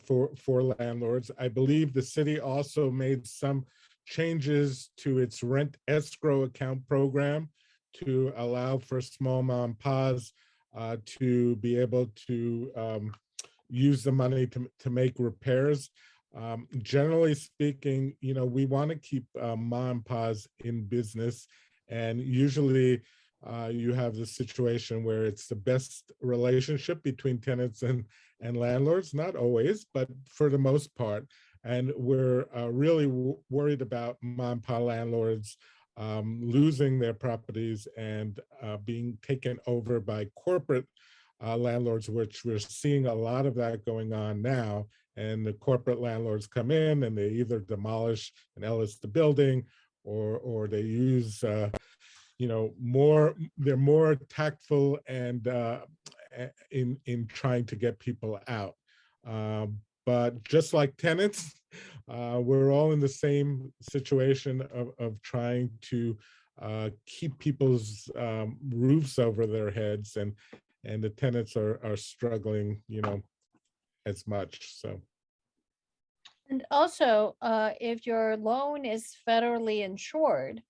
for landlords. I believe the city also made some changes to its rent escrow account program to allow for small mom and pops to be able to use the money to make repairs. Generally speaking, we want to keep mom and pops in business, and usually you have the situation where it's the best relationship between tenants and landlords, not always, but for the most part. And we're really worried about mom and pop landlords losing their properties and being taken over by corporate landlords, which we're seeing a lot of that going on now. And the corporate landlords come in and they either demolish and Ellis the building, or they use they're more tactful and in trying to get people out. But just like tenants, we're all in the same situation of trying to keep people's roofs over their heads, and the tenants are struggling, as much. So. And also, if your loan is federally insured,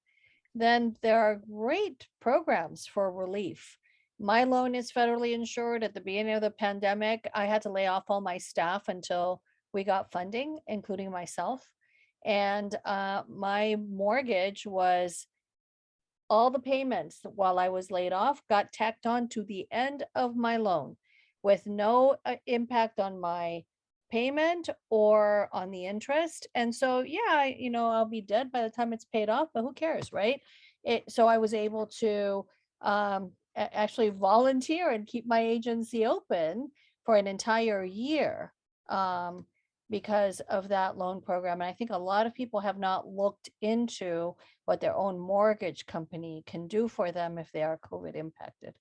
then there are great programs for relief. My loan is federally insured. At the beginning of the pandemic, I had to lay off all my staff until we got funding, including myself. And my mortgage was, all the payments while I was laid off got tacked on to the end of my loan with no impact on my payment or on the interest. And so, yeah, I'll be dead by the time it's paid off, but who cares, right? So I was able to actually volunteer and keep my agency open for an entire year because of that loan program. And I think a lot of people have not looked into what their own mortgage company can do for them if they are COVID impacted.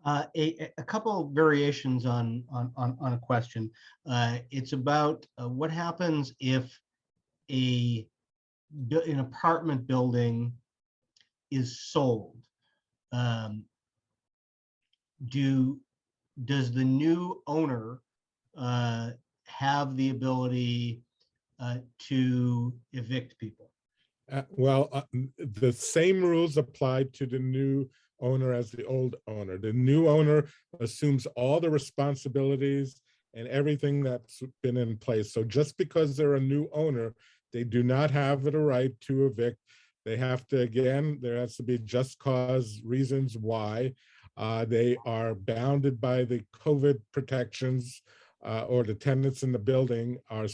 A couple variations on a question. It's about what happens if an apartment building is sold. Does the new owner have the ability to evict people? The same rules apply to the new owner as the old owner. The new owner assumes all the responsibilities and everything that's been in place. So just because they're a new owner, they do not have the right to evict. They have to, again, there has to be just cause reasons why. They are bounded by the COVID protections, or the tenants in the building are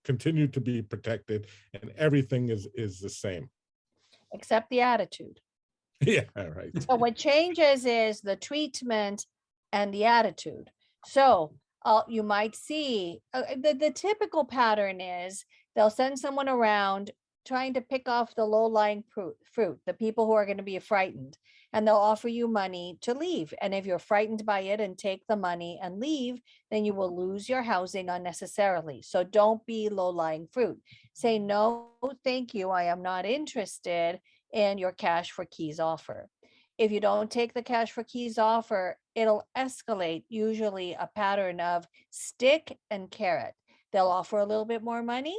continue to be protected, and everything is the same. Except the attitude. Yeah, right. So what changes is the treatment and the attitude. So you might see the typical pattern is they'll send someone around trying to pick off the low-lying fruit, the people who are going to be frightened, and they'll offer you money to leave. And if you're frightened by it and take the money and leave, then you will lose your housing unnecessarily. So don't be low-lying fruit. Say, no, thank you. I am not interested in your cash for keys offer. If you don't take the cash for keys offer, it'll escalate, usually a pattern of stick and carrot. They'll offer a little bit more money,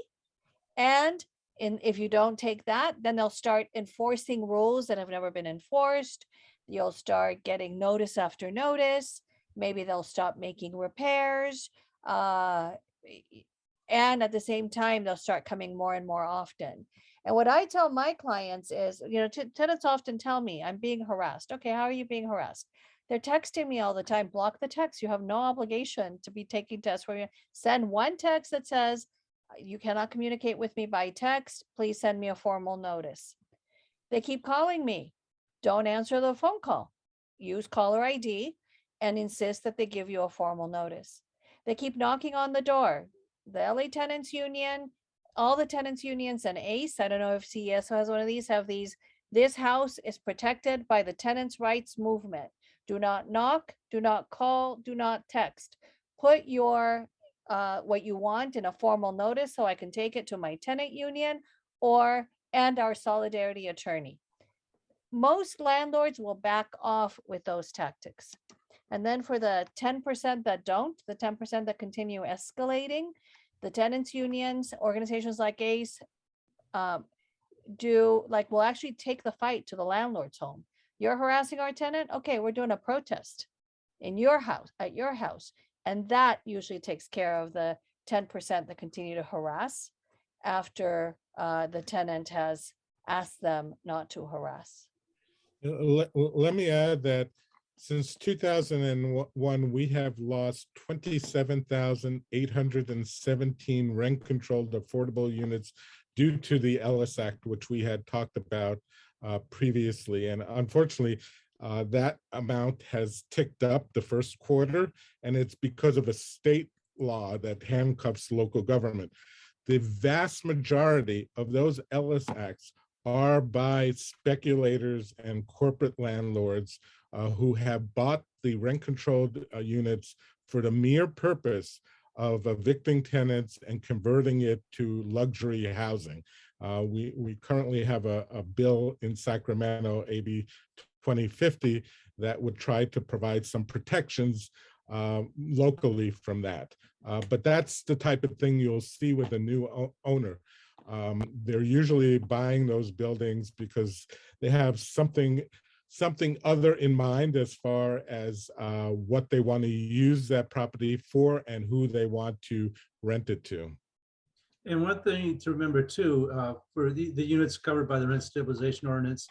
and if you don't take that, then they'll start enforcing rules that have never been enforced. You'll start getting notice after notice. Maybe they'll stop making repairs. And at the same time, they'll start coming more and more often. And what I tell my clients is, tenants often tell me, I'm being harassed. Okay, how are you being harassed? They're texting me all the time. Block the text. You have no obligation to be taking tests for you. Send one text that says, you cannot communicate with me by text. Please send me a formal notice. They keep calling me. Don't answer the phone call. Use caller ID and insist that they give you a formal notice. They keep knocking on the door. The LA Tenants Union, all the tenants unions, and ACE, I don't know if CES has one of these, have these. This house is protected by the tenants' rights movement. Do not knock, do not call, do not text. Put your what you want in a formal notice so I can take it to my tenant union and our solidarity attorney. Most landlords will back off with those tactics. And then for the 10% that don't, the 10% that continue escalating, the tenants unions, organizations like ACE, will actually take the fight to the landlord's home. You're harassing our tenant? Okay, we're doing a protest in your house, at your house. And that usually takes care of the 10% that continue to harass after the tenant has asked them not to harass. Let me add that since 2001, we have lost 27,817 rent-controlled affordable units due to the Ellis Act, which we had talked about previously. And unfortunately, that amount has ticked up the first quarter, and it's because of a state law that handcuffs local government. The vast majority of those Ellis Acts are by speculators and corporate landlords who have bought the rent-controlled units for the mere purpose of evicting tenants and converting it to luxury housing. We currently have a bill in Sacramento, AB 2050, that would try to provide some protections locally from that. But that's the type of thing you'll see with a new owner. They're usually buying those buildings because they have something other in mind as far as what they want to use that property for and who they want to rent it to. And one thing to remember too, for the units covered by the rent stabilization ordinance,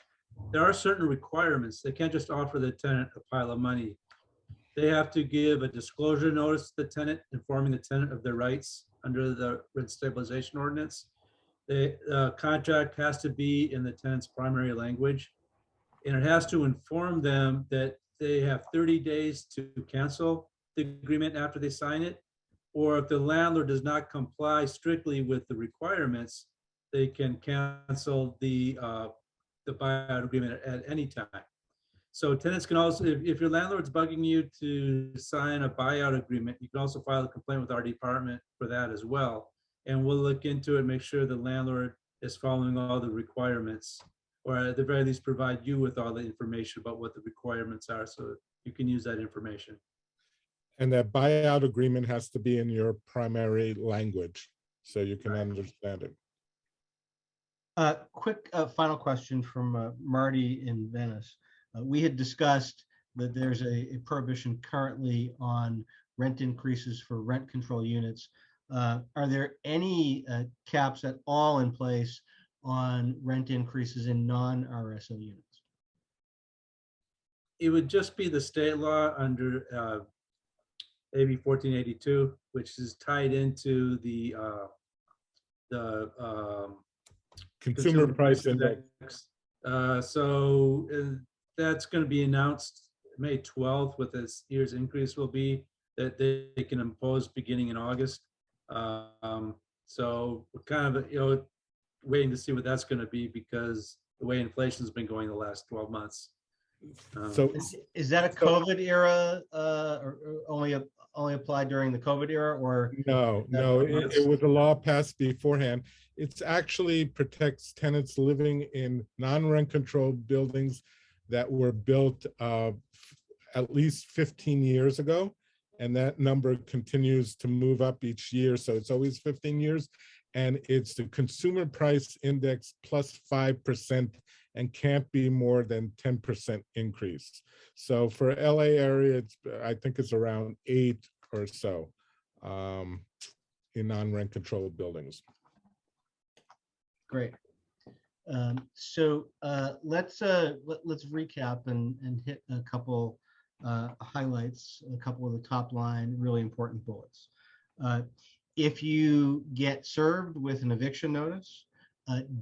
there are certain requirements. They can't just offer the tenant a pile of money. They have to give a disclosure notice to the tenant, informing the tenant of their rights under the rent stabilization ordinance. The contract has to be in the tenant's primary language, and it has to inform them that they have 30 days to cancel the agreement after they sign it, or if the landlord does not comply strictly with the requirements, they can cancel the buyout agreement at any time. So tenants can also, if your landlord's bugging you to sign a buyout agreement, you can also file a complaint with our department for that as well. And we'll look into it, make sure the landlord is following all the requirements, or at the very least provide you with all the information about what the requirements are so you can use that information. And that buyout agreement has to be in your primary language so you can understand it. Quick final question from Marty in Venice. We had discussed that there's a prohibition currently on rent increases for rent control units. Are there any caps at all in place on rent increases in non-RSO units? It would just be the state law under AB 1482, which is tied into the Consumer Price Index. So that's going to be announced May 12th, what this year's increase will be that they can impose beginning in August. So we're kind of, waiting to see what that's going to be because the way inflation's been going the last 12 months. So Is that a COVID era or only applied during the COVID era, or? No, it was a law passed beforehand. It actually protects tenants living in non-rent controlled buildings that were built at least 15 years ago. And that number continues to move up each year. So it's always 15 years. And it's the Consumer Price Index plus 5% and can't be more than 10% increase. So for LA area, I think it's around 8 or so in non-rent controlled buildings. Great. So let's recap and hit a couple highlights, a couple of the top line, really important bullets. If you get served with an eviction notice,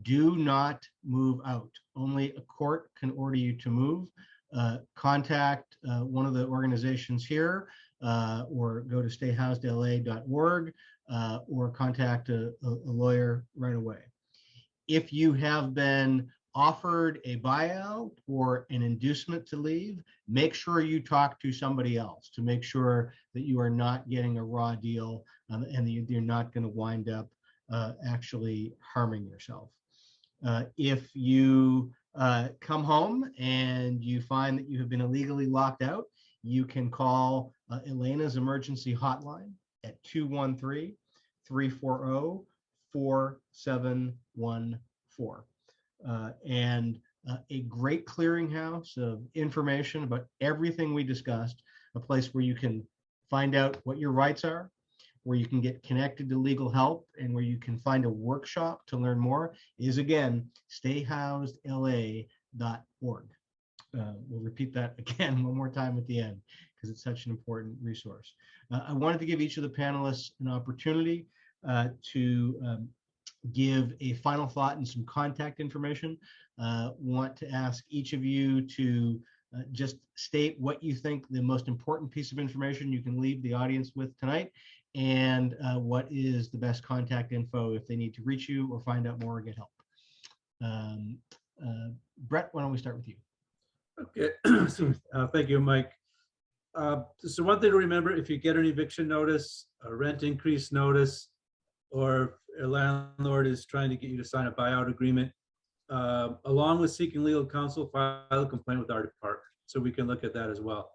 do not move out. Only a court can order you to move. Contact one of the organizations here or go to stayhousedla.org or contact a lawyer right away. If you have been offered a buyout or an inducement to leave, make sure you talk to somebody else to make sure that you are not getting a raw deal and that you're not going to wind up actually harming yourself. If you come home and you find that you have been illegally locked out, you can call Elena's emergency hotline at 213-340-4714. And a great clearinghouse of information about everything we discussed, a place where you can find out what your rights are, where you can get connected to legal help, and where you can find a workshop to learn more, is again, stayhousedla.org. We'll repeat that again one more time at the end, because it's such an important resource. I wanted to give each of the panelists an opportunity to give a final thought and some contact information. Want to ask each of you to just state what you think the most important piece of information you can leave the audience with tonight, and what is the best contact info if they need to reach you or find out more or get help. Brett, why don't we start with you? Okay, thank you, Mike. So one thing to remember, if you get an eviction notice, a rent increase notice, or a landlord is trying to get you to sign a buyout agreement, along with seeking legal counsel, file a complaint with our department, so we can look at that as well.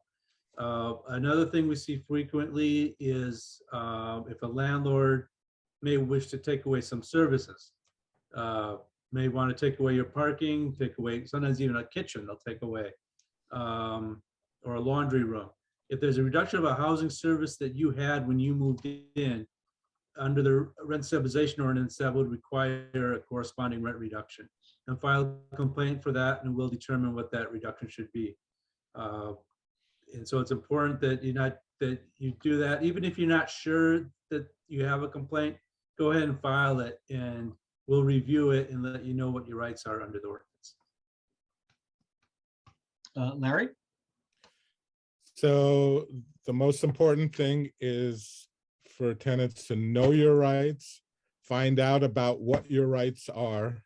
Another thing we see frequently is if a landlord may wish to take away some services, may want to take away your parking, take away, sometimes even a kitchen they'll take away, or a laundry room. If there's a reduction of a housing service that you had when you moved in, under the rent stabilization ordinance, that would require a corresponding rent reduction. And file a complaint for that, and we'll determine what that reduction should be. And so it's important that you do that. Even if you're not sure that you have a complaint, go ahead and file it, and we'll review it and let you know what your rights are under the ordinance. Larry? So the most important thing is for tenants to know your rights, find out about what your rights are,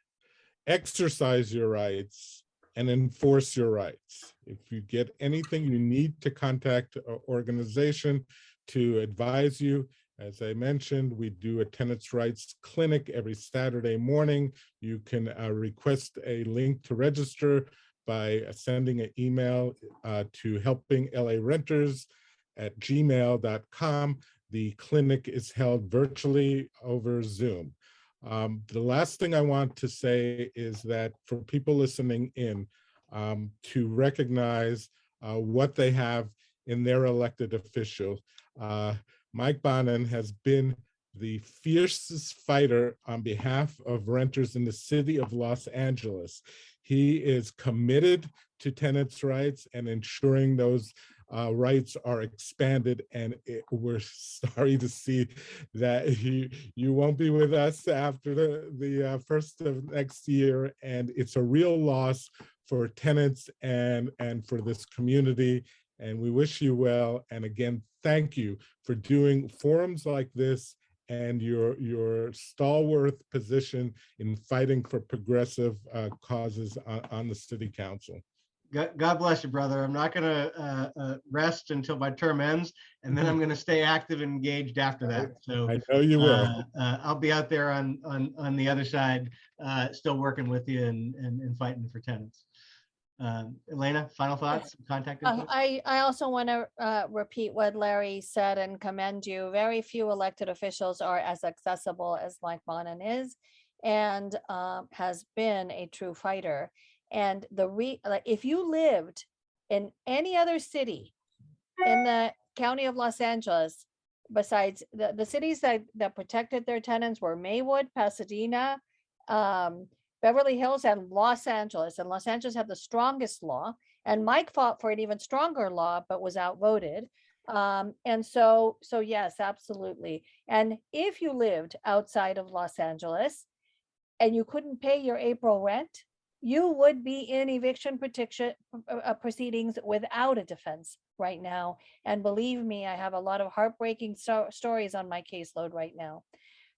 exercise your rights, and enforce your rights. If you get anything, you need to contact an organization to advise you. As I mentioned, we do a tenants' rights clinic every Saturday morning. You can request a link to register by sending an email to helpinglarenters@gmail.com. The clinic is held virtually over Zoom. The last thing I want to say is that for people listening in, to recognize what they have in their elected official. Mike Bonin has been the fiercest fighter on behalf of renters in the city of Los Angeles. He is committed to tenants' rights and ensuring those rights are expanded, and we're sorry to see that you won't be with us after the first of next year, and it's a real loss for tenants and for this community, and we wish you well. And again, thank you for doing forums like this and your stalwart position in fighting for progressive causes on the city council. God bless you, brother. I'm not going to rest until my term ends, and then I'm going to stay active and engaged after that. So I know you will. I'll be out there on the other side, still working with you and fighting for tenants. Elena, final thoughts, contact info? I also want to repeat what Larry said and commend you. Very few elected officials are as accessible as Mike Bonin is, and has been a true fighter. And if you lived in any other city in the county of Los Angeles, besides the cities that protected their tenants were Maywood, Pasadena, Beverly Hills, and Los Angeles. And Los Angeles had the strongest law, and Mike fought for an even stronger law, but was outvoted. And so yes, absolutely. And if you lived outside of Los Angeles and you couldn't pay your April rent, you would be in eviction proceedings without a defense right now. And believe me, I have a lot of heartbreaking stories on my caseload right now.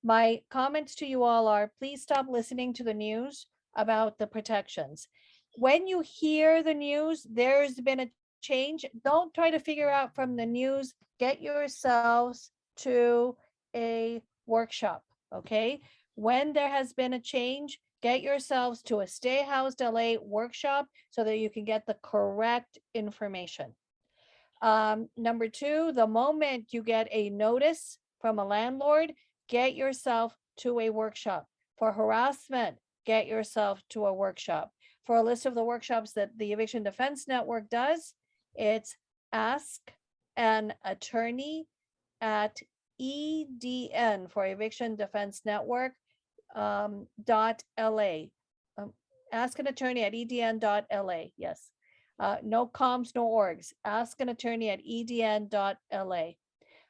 My comments to you all are, please stop listening to the news about the protections. When you hear the news, there's been a change. Don't try to figure out from the news. Get yourselves to a workshop, okay? When there has been a change, get yourselves to a Stay Housed LA workshop so that you can get the correct information. Number two, the moment you get a notice from a landlord, get yourself to a workshop. For harassment, get yourself to a workshop. For a list of the workshops that the Eviction Defense Network does, it's ask an attorney at EDN for Eviction Defense Network .la. Ask an attorney at edn.la. Yes. No comms, no orgs. Ask an attorney at edn.la.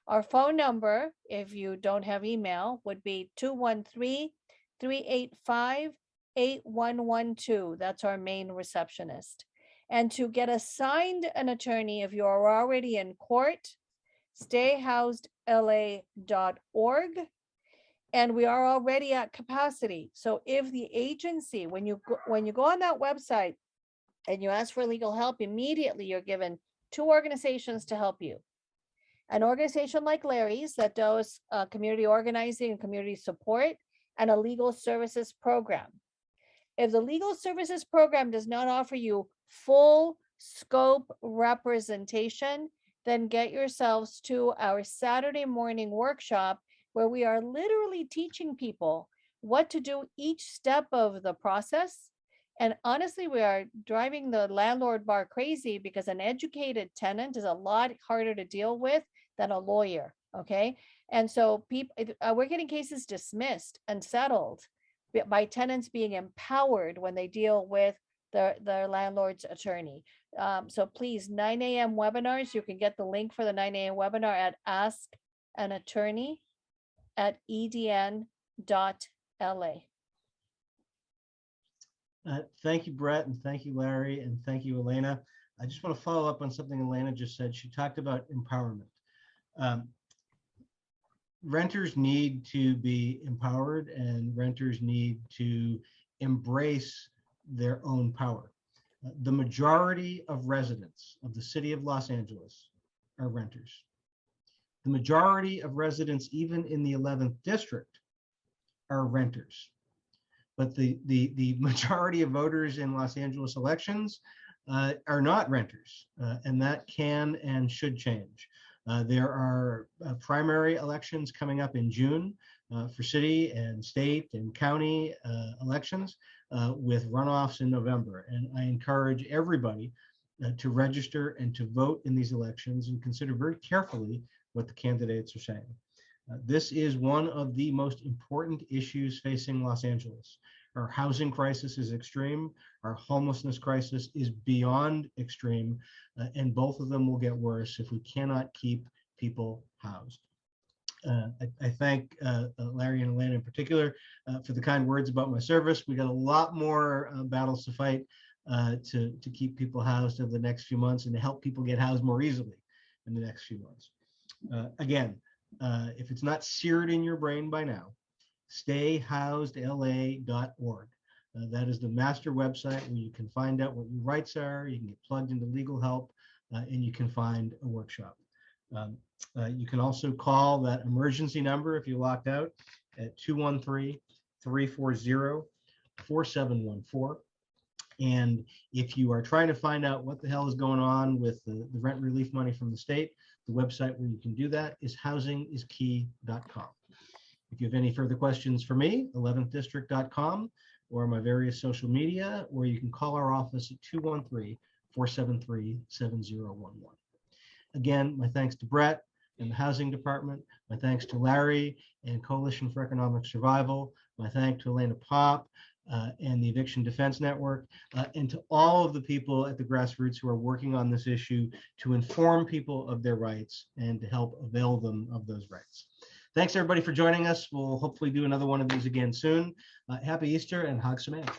Our phone number, if you don't have email, would be 213-385-8112. That's our main receptionist. And to get assigned an attorney, if you are already in court, stayhousedla.org. And we are already at capacity. So if the agency, when you go on that website and you ask for legal help, immediately you're given two organizations to help you. An organization like Larry's that does community organizing and community support, and a legal services program. If the legal services program does not offer you full scope representation, then get yourselves to our Saturday morning workshop, where we are literally teaching people what to do each step of the process. And honestly, we are driving the landlord bar crazy, because an educated tenant is a lot harder to deal with than a lawyer, okay? And so people, we're getting cases dismissed and settled by tenants being empowered when they deal with their landlord's attorney. So please, 9 a.m. webinars, you can get the link for the 9 a.m. webinar at askanattorney@edn.la. Thank you, Brett, and thank you, Larry, and thank you, Elena. I just want to follow up on something Elena just said. She talked about empowerment. Renters need to be empowered, and renters need to embrace their own power. The majority of residents of the city of Los Angeles are renters. The majority of residents, even in the 11th district, are renters. But the majority of voters in Los Angeles elections are not renters, and that can and should change. There are primary elections coming up in June for city and state and county elections, with runoffs in November. And I encourage everybody to register and to vote in these elections, and consider very carefully what the candidates are saying. This is one of the most important issues facing Los Angeles. Our housing crisis is extreme. Our homelessness crisis is beyond extreme, and both of them will get worse if we cannot keep people housed. I thank Larry and Elena in particular for the kind words about my service. We got a lot more battles to fight to keep people housed over the next few months, and to help people get housed more easily in the next few months. Again, if it's not seared in your brain by now, stayhousedla.org. That is the master website where you can find out what your rights are, you can get plugged into legal help, and you can find a workshop. You can also call that emergency number if you're locked out at 213-340-4714. And if you are trying to find out what the hell is going on with the rent relief money from the state, the website where you can do that is housingiskey.com. If you have any further questions for me, 11thdistrict.com, or my various social media, or you can call our office at 213-473-7011. Again, my thanks to Brett and the Housing Department. My thanks to Larry and Coalition for Economic Survival. My thanks to Elena Pop and the Eviction Defense Network, and to all of the people at the grassroots who are working on this issue to inform people of their rights and to help avail them of those rights. Thanks everybody for joining us. We'll hopefully do another one of these again soon. Happy Easter and Hag Sameach.